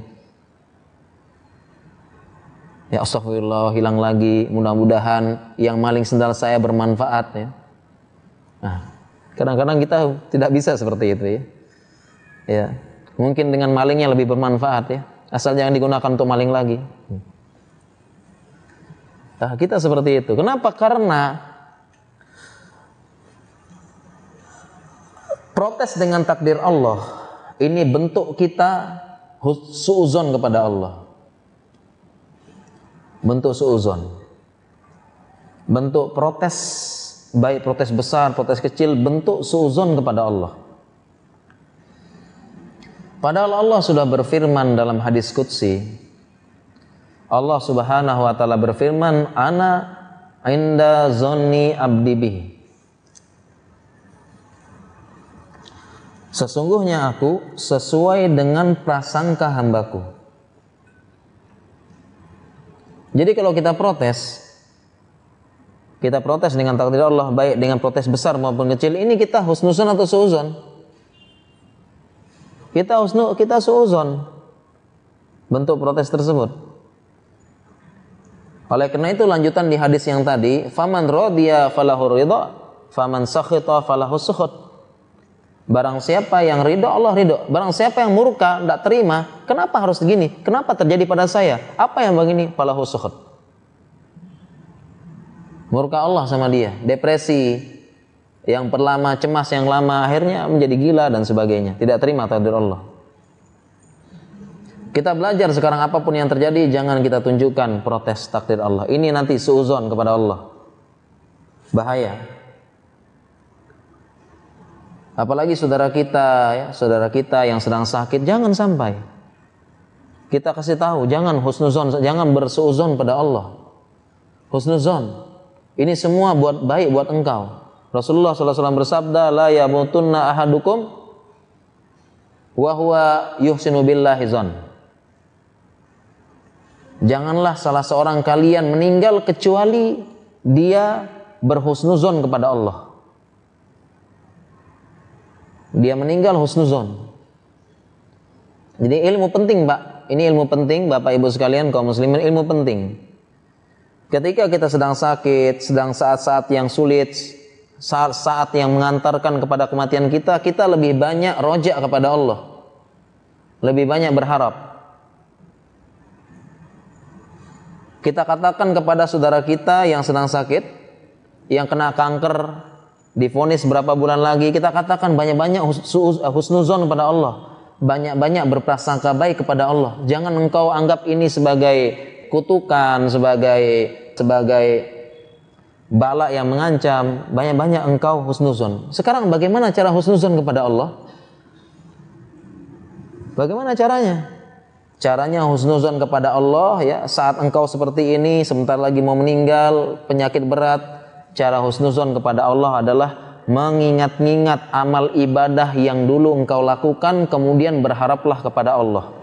Ya astagfirullah, hilang lagi, mudah-mudahan yang maling sendal saya bermanfaat ya. Nah, kadang-kadang kita tidak bisa seperti itu ya. Ya, mungkin dengan malingnya lebih bermanfaat ya. Asal jangan digunakan untuk maling lagi. Nah, kita seperti itu. Kenapa? Karena protes dengan takdir Allah, ini bentuk kita suuzon kepada Allah. Bentuk suuzon. Bentuk protes, baik protes besar, protes kecil, bentuk suuzon kepada Allah. Padahal Allah sudah berfirman dalam hadis qudsi. Allah Subhanahu wa taala berfirman, "Ana inda zonni abdi bihi." Sesungguhnya aku sesuai dengan prasangka hambaku. Jadi kalau kita protes dengan takdir Allah, baik dengan protes besar maupun kecil, ini kita husnuzon atau suuzon? Kita suuzon bentuk protes tersebut. Oleh karena itu lanjutan di hadis yang tadi, faman radiya falahu ridha, faman sakhita falahu sukhut. Barang siapa yang ridho, Allah ridho. Barang siapa yang murka, tidak terima, kenapa harus begini? Kenapa terjadi pada saya? Apa yang begini? Falahu sukhut. Murka Allah sama dia, depresi, yang perlama, cemas yang lama, akhirnya menjadi gila dan sebagainya. Tidak terima takdir Allah. Kita belajar sekarang apapun yang terjadi, jangan kita tunjukkan protes takdir Allah. Ini nanti suuzon kepada Allah. Bahaya. Apalagi saudara kita yang sedang sakit, jangan sampai kita kasih tahu, jangan husnuzon, jangan bersuuzon pada Allah. Husnuzon, ini semua buat baik buat engkau. Rasulullah SAW bersabda, la yamutunna ahadukum wa huwa yuhsinu billahi zon. Janganlah salah seorang kalian meninggal kecuali dia berhusnuzon kepada Allah. Dia meninggal husnuzon. Jadi ilmu penting, Pak. Ini ilmu penting, Bapak Ibu sekalian, kaum muslimin, ilmu penting. Ketika kita sedang sakit, sedang saat-saat yang sulit, saat yang mengantarkan kepada kematian kita, kita lebih banyak roja kepada Allah. Lebih banyak berharap. Kita katakan kepada saudara kita yang sedang sakit, yang kena kanker, divonis berapa bulan lagi, kita katakan banyak-banyak husnuzon kepada Allah, banyak-banyak berprasangka baik kepada Allah. Jangan engkau anggap ini sebagai kutukan, sebagai bala yang mengancam. Banyak-banyak engkau husnuzon. Sekarang bagaimana cara husnuzon kepada Allah? Bagaimana caranya? Caranya husnuzon kepada Allah, ya, saat engkau seperti ini, sebentar lagi mau meninggal, penyakit berat. Cara husnuzon kepada Allah adalah mengingat-ingat amal ibadah yang dulu engkau lakukan, kemudian berharaplah kepada Allah.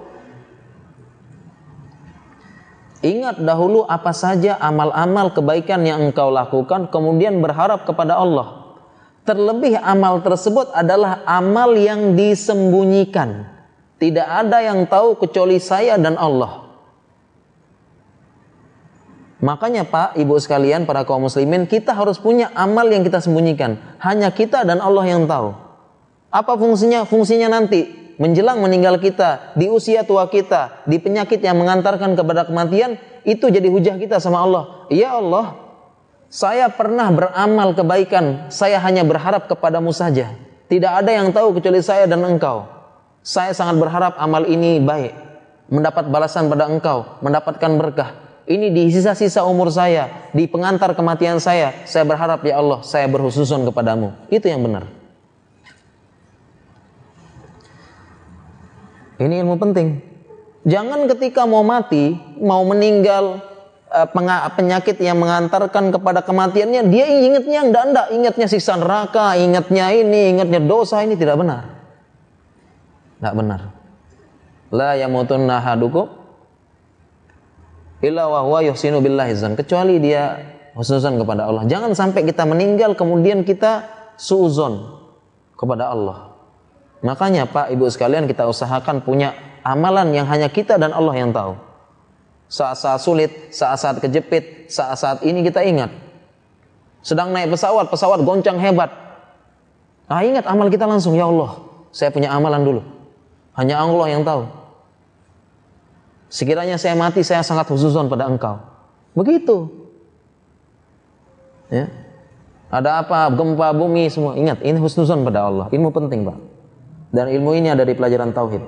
Ingat dahulu apa saja amal-amal kebaikan yang engkau lakukan, kemudian berharap kepada Allah. Terlebih amal tersebut adalah amal yang disembunyikan. Tidak ada yang tahu kecuali saya dan Allah. Makanya Pak, Ibu sekalian, para kaum muslimin, kita harus punya amal yang kita sembunyikan. Hanya kita dan Allah yang tahu. Apa fungsinya? Fungsinya nanti menjelang meninggal kita, di usia tua kita, di penyakit yang mengantarkan kepada kematian, itu jadi hujah kita sama Allah. Ya Allah, saya pernah beramal kebaikan, saya hanya berharap kepadamu saja. Tidak ada yang tahu kecuali saya dan engkau. Saya sangat berharap amal ini baik, mendapat balasan pada engkau, mendapatkan berkah. Ini di sisa-sisa umur saya, di pengantar kematian saya berharap ya Allah, saya berhusnuzon kepadamu. Itu yang benar. Ini ilmu penting. Jangan ketika mau mati, mau meninggal, penyakit yang mengantarkan kepada kematiannya, dia ingatnya enggak, ingatnya siksa neraka, ingatnya ini, ingatnya dosa, ini tidak benar. Tidak benar. La yamutunna ahadukum illa wa huwa yuhsinu billahi zan, kecuali dia husnuzon kepada Allah. Jangan sampai kita meninggal kemudian kita suuzon kepada Allah. Makanya Pak, Ibu sekalian, kita usahakan punya amalan yang hanya kita dan Allah yang tahu. Saat-saat sulit, saat-saat kejepit, saat-saat ini kita ingat. Sedang naik pesawat goncang hebat. Ingat amal kita langsung, ya Allah, saya punya amalan dulu. Hanya Allah yang tahu. Sekiranya saya mati, saya sangat husnuzon pada engkau. Begitu. Ya. ada apa, gempa bumi semua. Ingat, ini husnuzon pada Allah. Ilmu penting, Pak. Dan ilmu ini ada di pelajaran tauhid.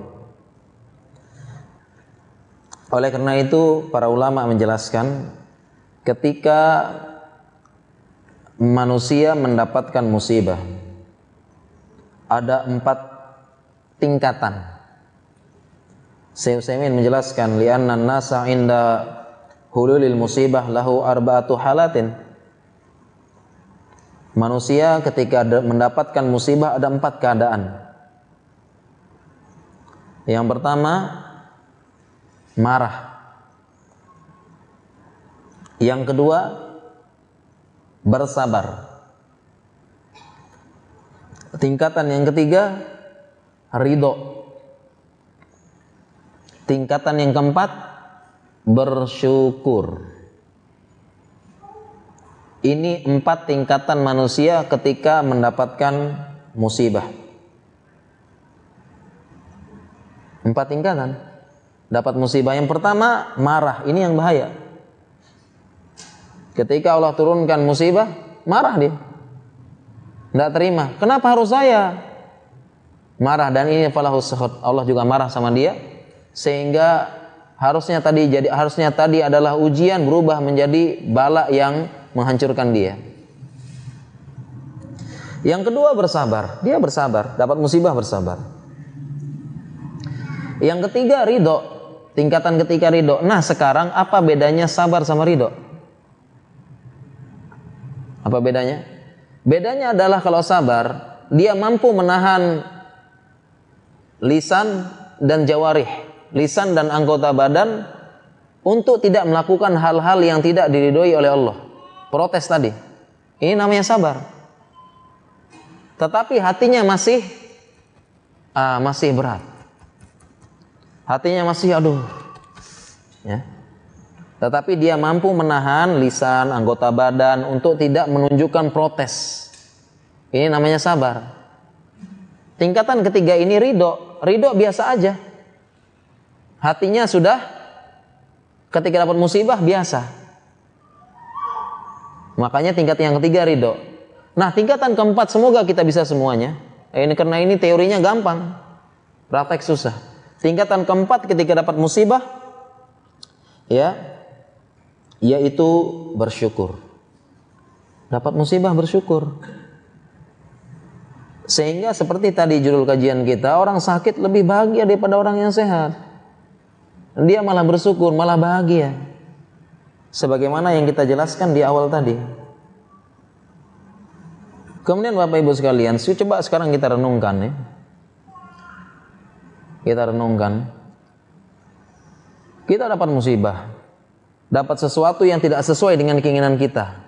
Oleh karena itu, para ulama menjelaskan ketika manusia mendapatkan musibah, ada 4 tingkatan. Syekh Utsaimin menjelaskan, li'anna an-nasa 'inda hululil musibah lahu arba'atu halatin. Manusia ketika mendapatkan musibah ada 4 keadaan. Yang pertama, marah. Yang kedua, bersabar. Tingkatan yang ketiga, ridho. Tingkatan yang keempat, bersyukur. Ini 4 tingkatan manusia ketika mendapatkan musibah. 4 tingkatan. Dapat musibah. Yang pertama, marah. Ini yang bahaya. Ketika Allah turunkan musibah, marah dia. Tidak terima. Kenapa harus saya? Marah. Dan ini falahus suhud. Allah juga marah sama dia. Sehingga harusnya tadi adalah ujian berubah menjadi bala yang menghancurkan dia. Yang kedua, bersabar. Dia bersabar, dapat musibah bersabar. Yang ketiga, ridho. Tingkatan ketiga, ridho. Nah, sekarang apa bedanya sabar sama ridho? Apa bedanya? Bedanya adalah kalau sabar, dia mampu menahan lisan dan jawarih, lisan dan anggota badan untuk tidak melakukan hal-hal yang tidak diridhoi oleh Allah. Protes tadi. Ini namanya sabar. Tetapi hatinya masih berat. Hatinya masih ya. Tetapi dia mampu menahan lisan, anggota badan untuk tidak menunjukkan protes. Ini namanya sabar. Tingkatan ketiga ini ridho. Ridho biasa aja. Hatinya sudah ketika dapat musibah biasa. Makanya tingkat yang ketiga ridho. Nah, tingkatan keempat semoga kita bisa semuanya. Karena ini teorinya gampang, praktek susah. Tingkatan keempat ketika dapat musibah, yaitu bersyukur. Dapat musibah bersyukur. Sehingga seperti tadi judul kajian kita, orang sakit lebih bahagia daripada orang yang sehat. Dia malah bersyukur, malah bahagia. Sebagaimana yang kita jelaskan di awal tadi. Kemudian Bapak Ibu sekalian, coba sekarang kita renungkan ya. Kita renungkan. Kita dapat musibah. Dapat sesuatu yang tidak sesuai dengan keinginan kita.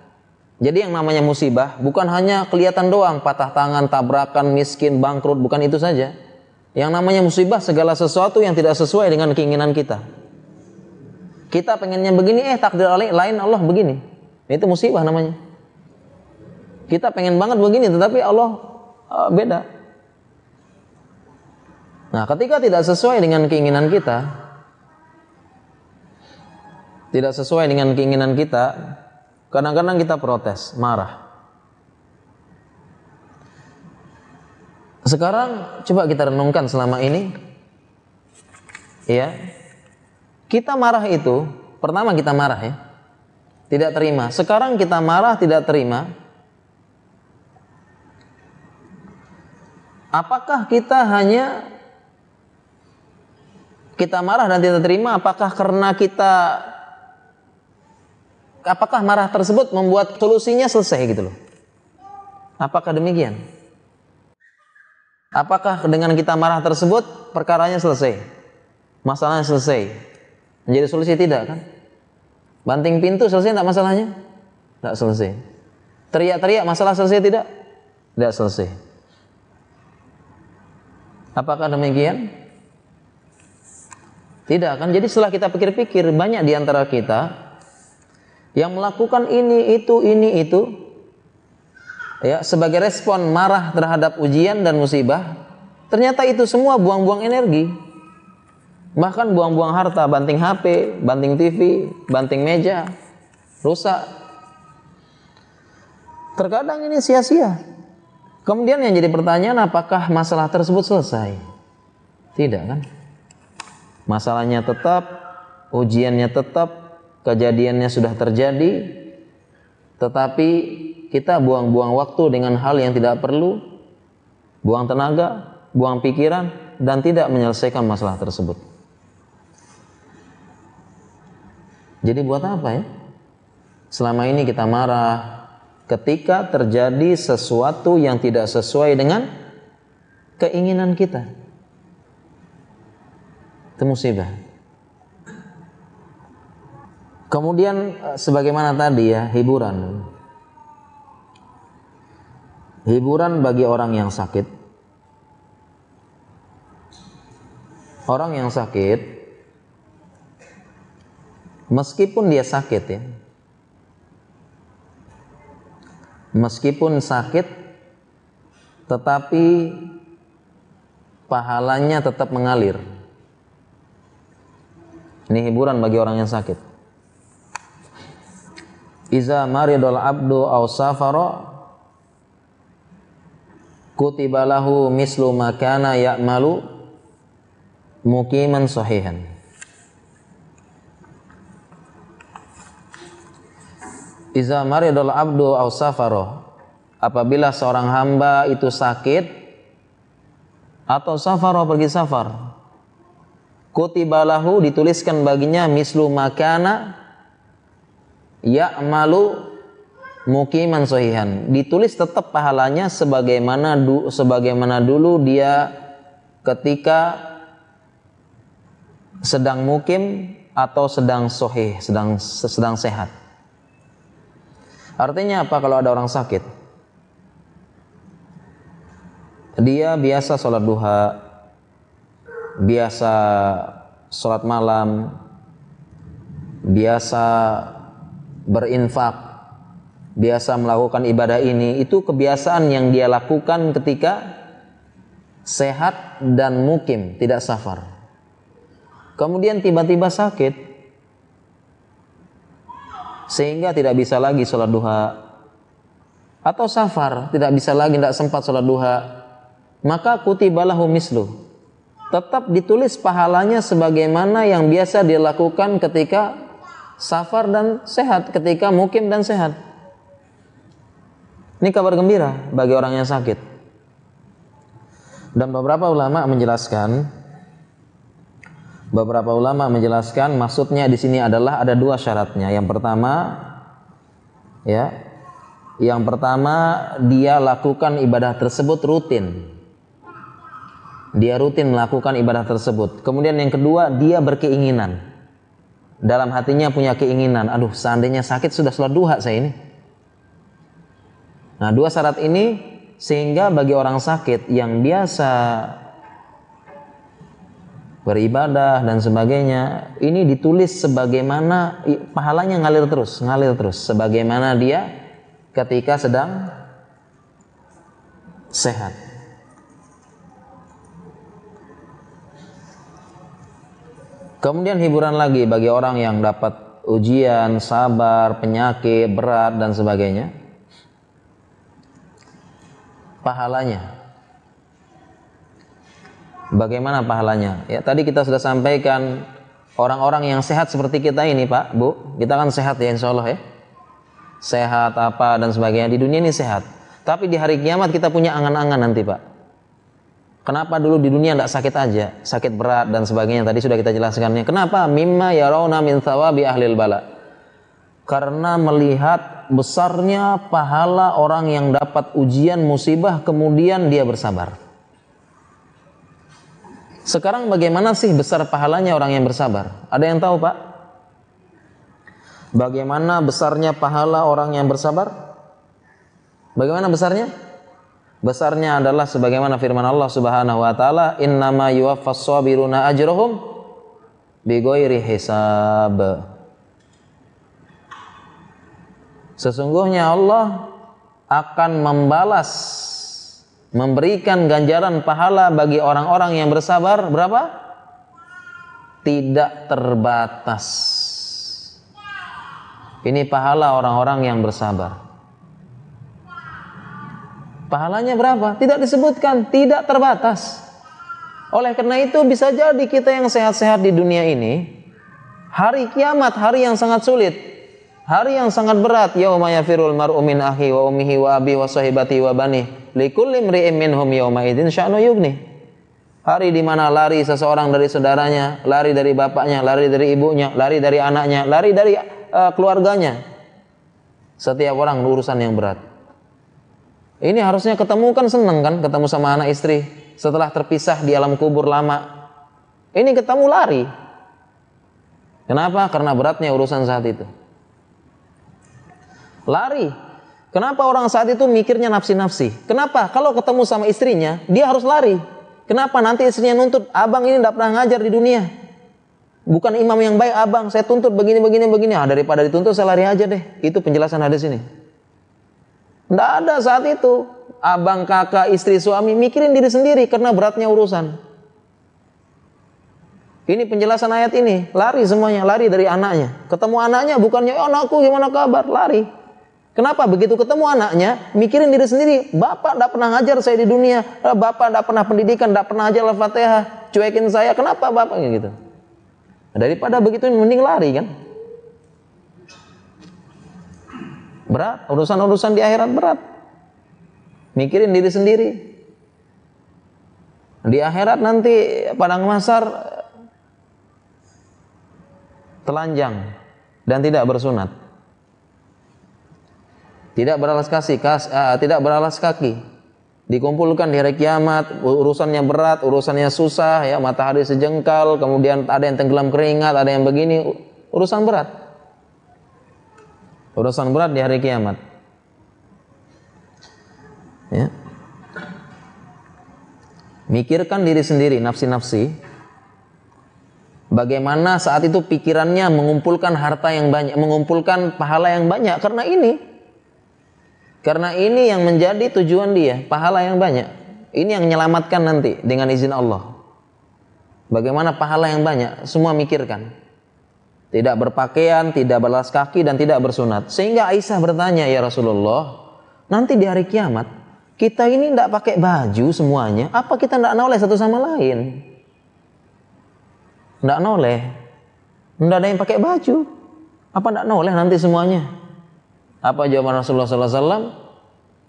Jadi yang namanya musibah bukan hanya kelihatan doang, patah tangan, tabrakan, miskin, bangkrut, bukan itu saja. Yang namanya musibah segala sesuatu yang tidak sesuai dengan keinginan kita. Kita pengennya begini, takdir lain Allah begini. Itu musibah namanya. Kita pengen banget begini, tetapi Allah beda. Nah, ketika tidak sesuai dengan keinginan kita, kadang-kadang kita protes, marah. Sekarang coba kita renungkan selama ini, ya. Kita marah itu, pertama kita marah ya, tidak terima. Sekarang kita marah, tidak terima. Apakah kita marah dan tidak terima? Apakah marah tersebut membuat solusinya selesai gitu loh? Apakah demikian? Apakah dengan kita marah tersebut perkaranya selesai? Masalahnya selesai? Menjadi solusi tidak kan? Banting pintu selesai tidak masalahnya? Tidak selesai. Teriak-teriak masalah selesai tidak? Tidak selesai. Apakah demikian? Tidak kan? Jadi setelah kita pikir-pikir, banyak di antara kita yang melakukan ini itu ya, sebagai respon marah terhadap ujian dan musibah. Ternyata itu semua buang-buang energi. Bahkan buang-buang harta, banting HP, banting TV, banting meja, rusak. Terkadang ini sia-sia. Kemudian yang jadi pertanyaan, apakah masalah tersebut selesai? Tidak kan? Masalahnya tetap, ujiannya tetap, kejadiannya sudah terjadi, tetapi kita buang-buang waktu dengan hal yang tidak perlu, buang tenaga, buang pikiran, dan tidak menyelesaikan masalah tersebut. Jadi buat apa ya? Selama ini kita marah ketika terjadi sesuatu yang tidak sesuai dengan keinginan kita. Itu musibah. Kemudian sebagaimana tadi ya, hiburan. Hiburan bagi orang yang sakit. Orang yang sakit, meskipun dia sakit ya, meskipun sakit, tetapi pahalanya tetap mengalir. Ini hiburan bagi orang yang sakit. Iza maridul abdu aw safara kutiba lahu mislu ma kana ya'malu muqiman sahihan. Iza maridul abdu aw safara, apabila seorang hamba itu sakit atau safara, pergi safar, kutiba lahu, dituliskan baginya mislu makana ya'malu muqiman sahihan, ditulis tetap pahalanya sebagaimana dulu dia ketika sedang mukim atau sedang sahih, sedang sehat. Artinya apa? Kalau ada orang sakit, dia biasa sholat duha, biasa sholat malam, biasa berinfak, biasa melakukan ibadah ini, itu kebiasaan yang dia lakukan ketika sehat dan mukim, tidak safar. Kemudian tiba-tiba sakit, sehingga tidak bisa lagi sholat duha, atau safar, tidak bisa lagi, tidak sempat sholat duha, maka kutibalahu mislu, tetap ditulis pahalanya sebagaimana yang biasa dilakukan ketika safar dan sehat, ketika mukim dan sehat. Ini kabar gembira bagi orang yang sakit. Dan beberapa ulama menjelaskan maksudnya di sini adalah ada dua syaratnya. Yang pertama dia lakukan ibadah tersebut rutin. Dia rutin melakukan ibadah tersebut. Kemudian yang kedua, dia berkeinginan. Dalam hatinya punya keinginan, aduh seandainya sakit sudah sholat duha saya ini. Nah, dua syarat ini sehingga bagi orang sakit yang biasa beribadah dan sebagainya, ini ditulis sebagaimana pahalanya ngalir terus sebagaimana dia ketika sedang sehat. Kemudian hiburan lagi bagi orang yang dapat ujian, sabar, penyakit, berat dan sebagainya. Pahalanya. Bagaimana pahalanya? Ya, tadi kita sudah sampaikan orang-orang yang sehat seperti kita ini, Pak, Bu. Kita kan sehat ya, insya Allah ya. Sehat apa dan sebagainya. Di dunia ini sehat. Tapi di hari kiamat kita punya angan-angan nanti, Pak. Kenapa dulu di dunia tidak sakit aja? Sakit berat dan sebagainya. Tadi sudah kita jelaskannya. Kenapa? Mimma yarawna min thawabi ahlil bala. Karena melihat besarnya pahala orang yang dapat ujian musibah kemudian dia bersabar. Sekarang bagaimana sih besar pahalanya orang yang bersabar? Ada yang tahu, Pak? Bagaimana besarnya pahala orang yang bersabar? Bagaimana besarnya? Besarnya adalah sebagaimana firman Allah Subhanahu wa taala, "Innama yuwaffas sabiruna ajrahum bighairi hisab." Sesungguhnya Allah akan memberikan ganjaran pahala bagi orang-orang yang bersabar berapa? Tidak terbatas. Ini pahala orang-orang yang bersabar. Pahalanya berapa? Tidak disebutkan, tidak terbatas. Oleh karena itu bisa jadi kita yang sehat-sehat di dunia ini, hari kiamat, hari yang sangat sulit, hari yang sangat berat, yauma yafirul mar'u min akhi wa ummihi wa abi wa sahibati wa bani likulli imri'in minhum yauma idzin sya'nu yughni. Hari di mana lari seseorang dari saudaranya, lari dari bapaknya, lari dari ibunya, lari dari anaknya, lari dari keluarganya. Setiap orang urusan yang berat. Ini harusnya ketemu kan seneng kan, ketemu sama anak istri setelah terpisah di alam kubur lama. Ini ketemu lari. Kenapa? Karena beratnya urusan saat itu. Lari. Kenapa orang saat itu mikirnya nafsi-nafsi? Kenapa? Kalau ketemu sama istrinya, dia harus lari. Kenapa? Nanti istrinya nuntut, abang ini tidak pernah ngajar di dunia. Bukan imam yang baik abang, saya tuntut begini. Daripada dituntut saya lari aja deh. Itu penjelasan hadis ini. Tidak ada saat itu. Abang, kakak, istri, suami mikirin diri sendiri karena beratnya urusan. Ini penjelasan ayat ini. Lari semuanya, lari dari anaknya. Ketemu anaknya bukannya, anakku gimana kabar? Lari. Kenapa? Begitu ketemu anaknya, mikirin diri sendiri. Bapak tidak pernah ngajar saya di dunia. Bapak tidak pernah pendidikan, tidak pernah ajar Al-Fatihah. Cuekin saya, kenapa bapak gitu? Daripada begitu mending lari kan. Berat, urusan-urusan di akhirat berat. Mikirin diri sendiri. Di akhirat nanti padang mahsyar telanjang dan tidak bersunat. Tidak beralas kaki. Dikumpulkan di hari kiamat, urusannya berat, urusannya susah ya, matahari sejengkal, kemudian ada yang tenggelam keringat, ada yang begini, urusan berat. Urusan berat di hari kiamat. Ya. Mikirkan diri sendiri, nafsi-nafsi. Bagaimana saat itu pikirannya mengumpulkan harta yang banyak, mengumpulkan pahala yang banyak karena ini. Karena ini yang menjadi tujuan dia, pahala yang banyak. Ini yang menyelamatkan nanti dengan izin Allah. Bagaimana pahala yang banyak, semua mikirkan. Tidak berpakaian, tidak berlas kaki, dan tidak bersunat. Sehingga Aisyah bertanya, ya Rasulullah, nanti di hari kiamat, kita ini tidak pakai baju semuanya, apa kita tidak noleh satu sama lain? Tidak noleh. Tidak ada yang pakai baju. Apa tidak noleh nanti semuanya? Apa jawaban Rasulullah SAW?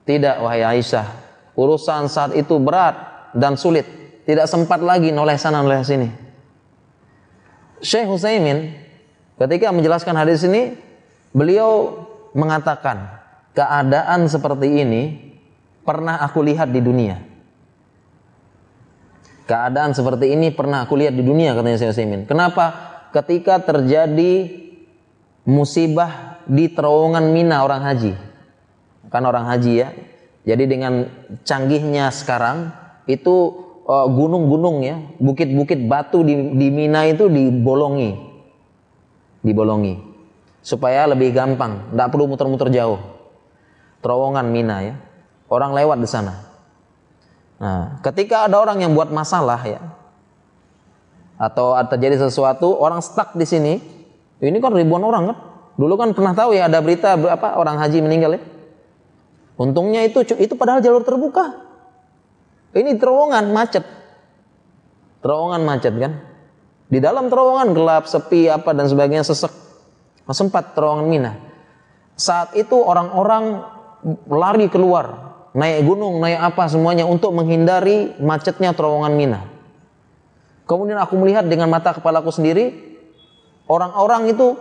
Tidak, wahai Aisyah. Urusan saat itu berat dan sulit. Tidak sempat lagi noleh sana, noleh sini. Syekh Utsaimin ketika menjelaskan hadis ini, beliau mengatakan, keadaan seperti ini pernah aku lihat di dunia. Keadaan seperti ini pernah aku lihat di dunia, katanya Syekh Utsaimin. Kenapa? Ketika terjadi musibah di terowongan Mina orang haji. Kan orang haji ya. Jadi dengan canggihnya sekarang itu gunung-gunung ya, bukit-bukit batu di Mina itu dibolongi supaya lebih gampang, tidak perlu muter-muter jauh. Terowongan Mina ya, orang lewat di sana. Nah, ketika ada orang yang buat masalah ya, atau terjadi sesuatu, orang stuck di sini, ini kan ribuan orang kan. Dulu kan pernah tahu ya, ada berita berapa orang haji meninggal ya. Untungnya itu padahal jalur terbuka. Ini terowongan macet kan. Di dalam terowongan gelap, sepi apa dan sebagainya, sesek. Sempat terowongan Mina. Saat itu orang-orang lari keluar, naik gunung, naik apa semuanya untuk menghindari macetnya terowongan Mina. Kemudian aku melihat dengan mata kepalaku sendiri, orang-orang itu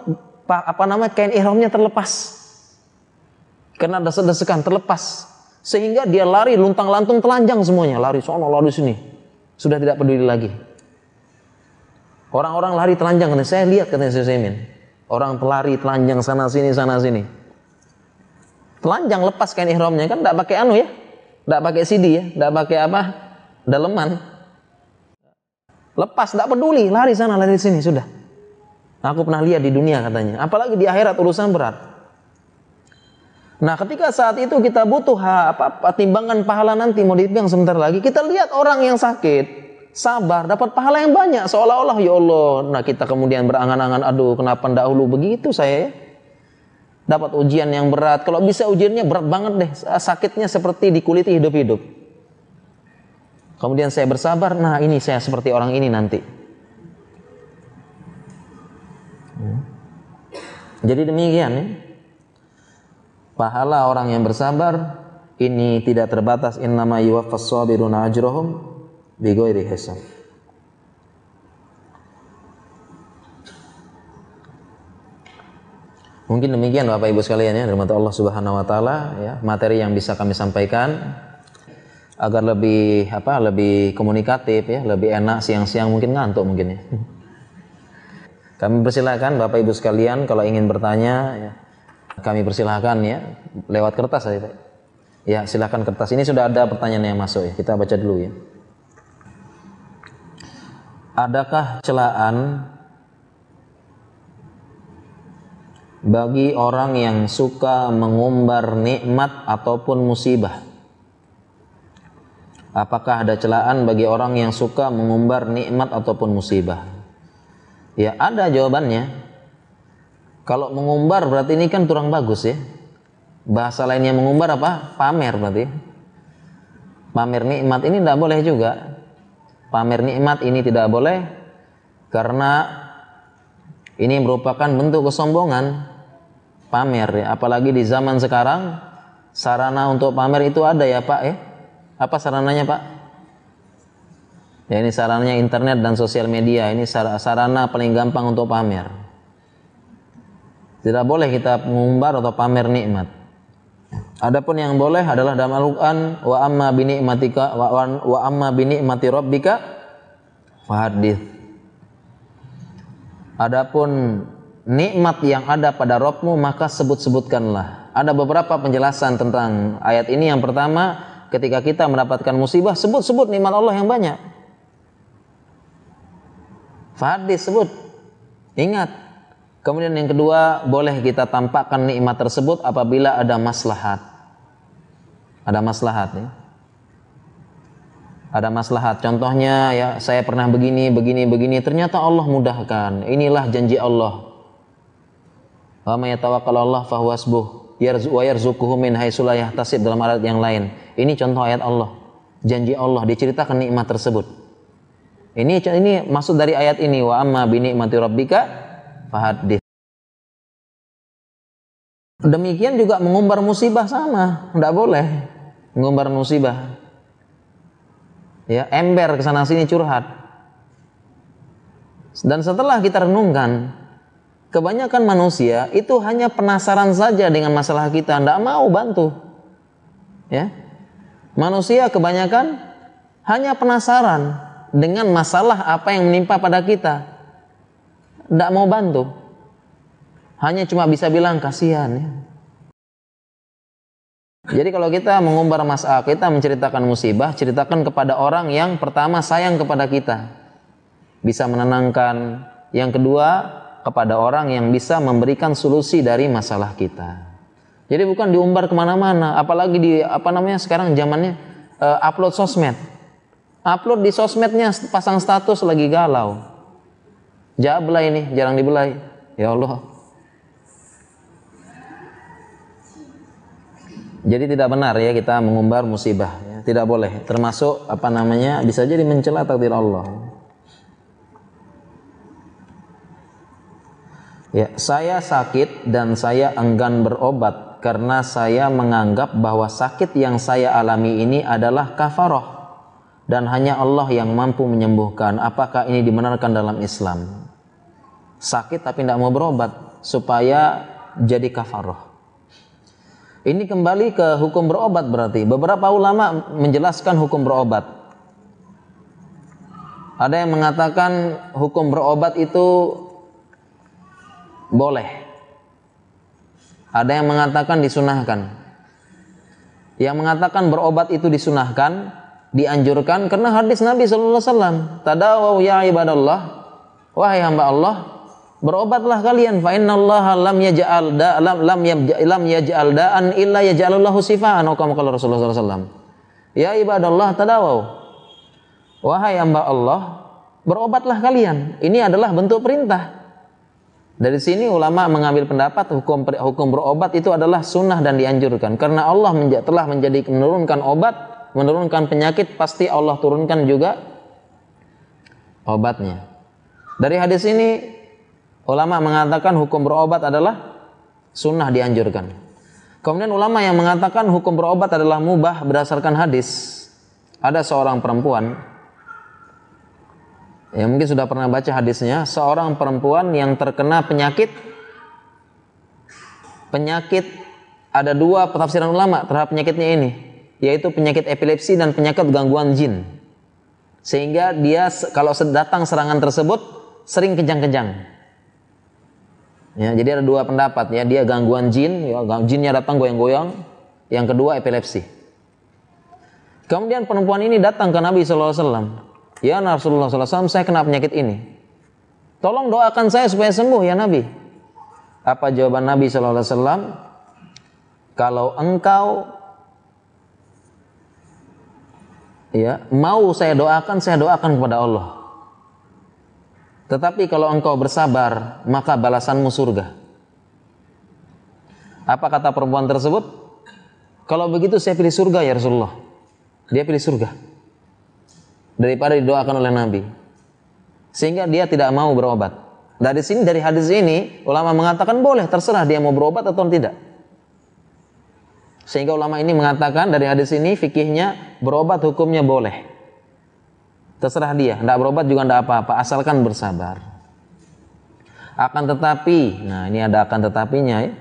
kain ihramnya terlepas. Karena ada desek-desekan terlepas. Sehingga dia lari luntang-lantung telanjang semuanya, lari sono, lari sini. Sudah tidak peduli lagi. Orang-orang lari telanjang, saya lihat katanya Syekh Utsaimin. Orang pelari telanjang sana sini. Telanjang lepas kain ihramnya kan, tidak pakai ya, tidak pakai CD ya, tidak pakai daleman. Lepas, tidak peduli, lari sana, lari sini, sudah. Aku pernah lihat di dunia katanya. Apalagi di akhirat urusan berat. Nah, ketika saat itu kita butuh timbangan pahala nanti mau dihitung sebentar lagi, kita lihat orang yang sakit, sabar, dapat pahala yang banyak, seolah-olah ya Allah. Nah, kita kemudian berangan-angan, aduh kenapa dahulu begitu saya ya? dapat ujian yang berat. Kalau bisa ujiannya berat banget deh, sakitnya seperti dikuliti hidup-hidup. Kemudian saya bersabar, nah ini saya seperti orang ini nanti. Jadi demikian ya. Pahala orang yang bersabar ini tidak terbatas, innama yuwaffas sabiruna ajrahum bighairi hisab. Mungkin demikian Bapak Ibu sekalian ya, dari mata Allah Subhanahu wa taala ya, materi yang bisa kami sampaikan agar lebih lebih komunikatif ya, lebih enak siang-siang mungkin ngantuk mungkin ya. Kami persilakan Bapak Ibu sekalian kalau ingin bertanya ya, kami persilakan ya lewat kertas saja Pak. Ya, silakan kertas. Ini sudah ada pertanyaan yang masuk ya. Kita baca dulu ya. Adakah celaan bagi orang yang suka mengumbar nikmat ataupun musibah? Apakah ada celaan bagi orang yang suka mengumbar nikmat ataupun musibah? Ya, ada jawabannya. Kalau mengumbar berarti ini kan kurang bagus ya. Bahasa lainnya mengumbar apa? Pamer berarti. Pamer nikmat ini tidak boleh juga. Pamer nikmat ini tidak boleh karena ini merupakan bentuk kesombongan. Pamer ya. Apalagi di zaman sekarang sarana untuk pamer itu ada ya Pak ya. Apa sarananya Pak? Ya, ini sarananya internet dan sosial media. Ini sarana paling gampang untuk pamer. Tidak boleh kita mengumbar atau pamer nikmat. Adapun yang boleh adalah dalam Al-Qur'an, wa amma bi ni'matika wa amma bi ni'mati rabbika fahaddits. Adapun nikmat yang ada pada Rabbmu maka sebut-sebutkanlah. Ada beberapa penjelasan tentang ayat ini. Yang pertama, ketika kita mendapatkan musibah, sebut-sebut nikmat Allah yang banyak. Fahaddits, sebut, ingat. Kemudian yang kedua, boleh kita tampakkan nikmat tersebut apabila ada maslahat. Ada maslahat ya. Ada maslahat. Contohnya ya, saya pernah begini, ternyata Allah mudahkan. Inilah janji Allah. Wa may yatawakkal 'Allah fa huwa hasbuh. Wa yarzuquhu min haitsu la yahtasib, dalam ayat yang lain. Ini contoh ayat Allah. Janji Allah, diceritakan nikmat tersebut. Ini maksud dari ayat ini, wa amma bi ni'mati rabbika fahaddits. Demikian juga mengumbar musibah sama, tidak boleh mengumbar musibah. Ya, ember ke sana sini curhat. Dan setelah kita renungkan, kebanyakan manusia itu hanya penasaran saja dengan masalah kita, tidak mau bantu. Ya. Manusia kebanyakan hanya penasaran dengan masalah apa yang menimpa pada kita, tidak mau bantu. Hanya cuma bisa bilang kasihan ya. Jadi kalau kita mengumbar masalah, kita menceritakan musibah, ceritakan kepada orang yang pertama sayang kepada kita, bisa menenangkan. Yang kedua, kepada orang yang bisa memberikan solusi dari masalah kita. Jadi bukan diumbar kemana-mana, apalagi di sekarang zamannya upload sosmed. Upload di sosmednya, pasang status lagi galau. Jabla ini, jarang dibelai. Ya Allah. Jadi tidak benar ya kita mengumbar musibah. Ya. Tidak boleh. Termasuk bisa jadi mencela takdir Allah. Ya, saya sakit dan saya enggan berobat karena saya menganggap bahwa sakit yang saya alami ini adalah kafarah. Dan hanya Allah yang mampu menyembuhkan. Apakah ini dibenarkan dalam Islam? Sakit tapi tidak mau berobat supaya jadi kafarah. Ini kembali ke hukum berobat berarti. Beberapa ulama menjelaskan hukum berobat. Ada yang mengatakan hukum berobat itu boleh. Ada yang mengatakan disunahkan. Yang mengatakan berobat itu disunahkan, dianjurkan karena hadis Nabi sallallahu alaihi wasallam, tadawaw ya ibadallah, wahai hamba Allah, berobatlah kalian, fa innallaha lam yaj'al da'an illa yaj'alallahu sifaan, atau kama qala Rasulullah sallallahu alaihi wasallam. Ya ibadallah tadawaw, wahai hamba Allah, berobatlah kalian. Ini adalah bentuk perintah. Dari sini ulama mengambil pendapat hukum berobat itu adalah sunnah dan dianjurkan. Karena Allah telah menurunkan obat, menurunkan penyakit, pasti Allah turunkan juga obatnya. Dari hadis ini ulama mengatakan hukum berobat adalah sunnah dianjurkan. Kemudian ulama yang mengatakan hukum berobat adalah mubah berdasarkan hadis. Ada seorang perempuan, ya mungkin sudah pernah baca hadisnya, seorang perempuan yang terkena penyakit ada dua penafsiran ulama terhadap penyakitnya ini, yaitu penyakit epilepsi dan penyakit gangguan jin. Sehingga dia kalau datang serangan tersebut sering kejang-kejang. Ya, jadi ada dua pendapat ya, dia gangguan jin, ya, jinnya datang goyang-goyang. Yang kedua epilepsi. Kemudian perempuan ini datang ke Nabi SAW. Ya Rasulullah SAW, saya kena penyakit ini. Tolong doakan saya supaya sembuh ya Nabi. Apa jawaban Nabi SAW? Kalau engkau ya mau saya doakan kepada Allah. Tetapi kalau engkau bersabar, maka balasanmu surga. Apa kata perempuan tersebut? Kalau begitu saya pilih surga ya Rasulullah. Dia pilih surga daripada didoakan oleh Nabi. Sehingga dia tidak mau berobat. Dari hadis ini ulama mengatakan boleh, terserah dia mau berobat atau tidak. Sehingga ulama ini mengatakan dari hadis ini fikihnya berobat hukumnya boleh. Terserah dia, tidak berobat juga tidak apa-apa, asalkan bersabar. Akan tetapi, nah ini ada akan tetapinya ya.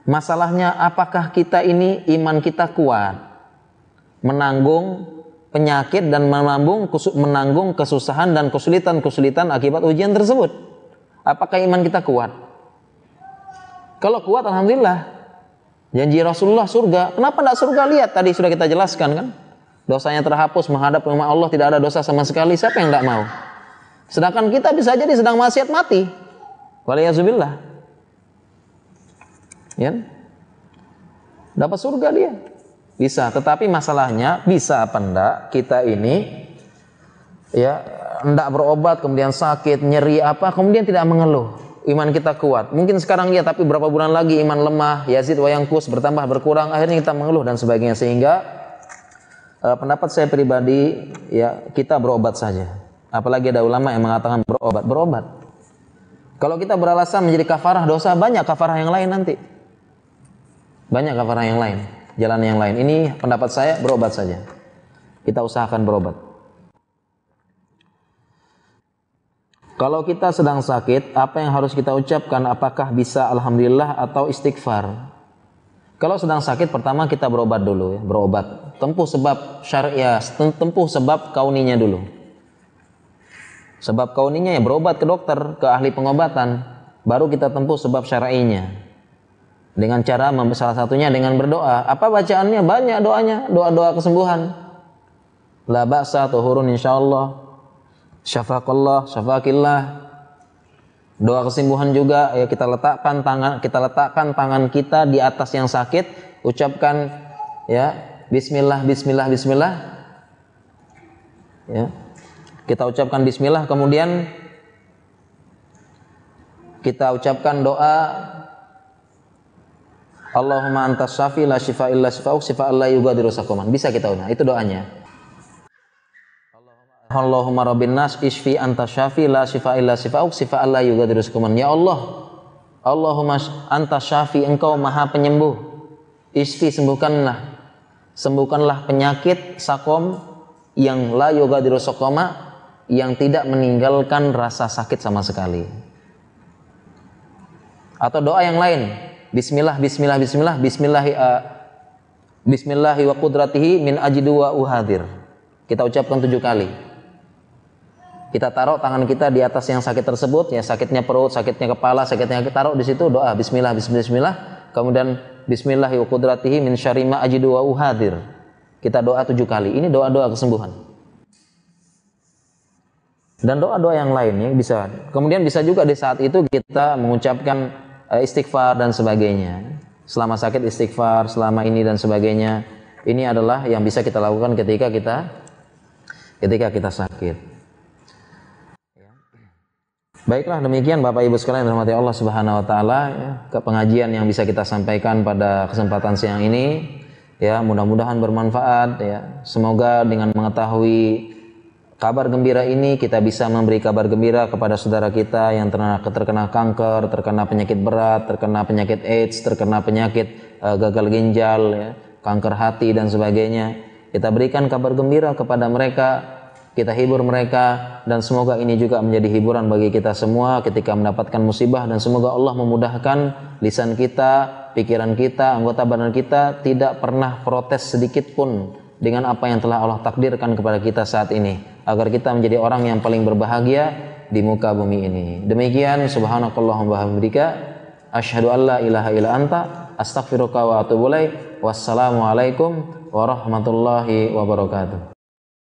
Masalahnya apakah kita ini iman kita kuat menanggung penyakit dan menanggung kesusahan dan kesulitan akibat ujian tersebut? Apakah iman kita kuat? Kalau kuat alhamdulillah. Janji Rasulullah surga. Kenapa tidak surga? Lihat tadi sudah kita jelaskan kan. Dosanya terhapus, menghadap ke Allah, tidak ada dosa sama sekali. Siapa yang tidak mau? Sedangkan kita bisa jadi sedang maksiat mati. Waliyazubillah. Ya? Dapat surga dia. Bisa, tetapi masalahnya bisa apa enggak kita ini ya enggak berobat, kemudian sakit, nyeri apa, kemudian tidak mengeluh. Iman kita kuat. Mungkin sekarang ya, tapi berapa bulan lagi iman lemah, yazid wa yanqus, bertambah berkurang, akhirnya kita mengeluh dan sebagainya. Sehingga pendapat saya pribadi ya kita berobat saja. Apalagi ada ulama yang mengatakan berobat. Kalau kita beralasan menjadi kafarah dosa, banyak kafarah yang lain nanti. Banyak kafarah yang lain. Jalan yang lain. Ini pendapat saya, berobat saja. Kita usahakan berobat. Kalau kita sedang sakit, apa yang harus kita ucapkan? Apakah bisa alhamdulillah atau istighfar? Kalau sedang sakit, pertama kita berobat dulu ya, berobat. Tempuh sebab syariah, tempuh sebab kauninya dulu. Sebab kauninya ya berobat ke dokter, ke ahli pengobatan. Baru kita tempuh sebab syar'inya. Dengan cara salah satunya dengan berdoa. Apa bacaannya? Banyak doanya, doa-doa kesembuhan. La ba'sa tuhurun insyaallah. Syafaqallah, syafaqillah. Doa kesembuhan juga ya kita letakkan tangan kita di atas yang sakit, ucapkan ya bismillah bismillah bismillah. Ya. Kita ucapkan bismillah, kemudian kita ucapkan doa Allahumma antas syafi la shifa illa shifa'uk shifa la yugadiru saqaman. Bisa kita ucapkan, itu doanya. Allahumma rabbin nas isfi antas syafi la shifa illa shifa'uk shifa la yugadiru saqaman. Ya Allah, Allahumma antas syafi, engkau maha penyembuh. Isfi, sembuhkanlah penyakit sakom yang la yugadiru saqama, yang tidak meninggalkan rasa sakit sama sekali. Atau doa yang lain, bismillah bismillah bismillah bismillahi wa qudratihi min ajidu wa uhadir. Kita ucapkan 7 kali. Kita taruh tangan kita di atas yang sakit tersebut, ya sakitnya perut, sakitnya kepala, sakitnya, kita taruh di situ doa bismillah bismillah bismillah, kemudian bismillahi wa qudratihi min syarri ma ajidu wa uhadir. Kita doa 7 kali. Ini doa-doa kesembuhan. Dan doa-doa yang lainnya bisa. Kemudian bisa juga di saat itu kita mengucapkan istighfar dan sebagainya. Selama sakit istighfar, selama ini dan sebagainya. Ini adalah yang bisa kita lakukan ketika kita sakit. Baiklah, demikian Bapak Ibu sekalian yang dirahmati Allah Subhanahu wa taala, ya, ke pengajian yang bisa kita sampaikan pada kesempatan siang ini, ya, mudah-mudahan bermanfaat, ya. Semoga dengan mengetahui kabar gembira ini kita bisa memberi kabar gembira kepada saudara kita yang terkena kanker, terkena penyakit berat, terkena penyakit AIDS, terkena penyakit gagal ginjal, ya, kanker hati dan sebagainya. Kita berikan kabar gembira kepada mereka, kita hibur mereka, dan semoga ini juga menjadi hiburan bagi kita semua ketika mendapatkan musibah, dan semoga Allah memudahkan lisan kita, pikiran kita, anggota badan kita tidak pernah protes sedikit pun dengan apa yang telah Allah takdirkan kepada kita saat ini, agar kita menjadi orang yang paling berbahagia di muka bumi ini. Demikian, subhanakallahumma wa bihamdika asyhadu an la ilaha illa anta astaghfiruka wa atubu ilaik. Wassalamualaikum warahmatullahi wabarakatuh.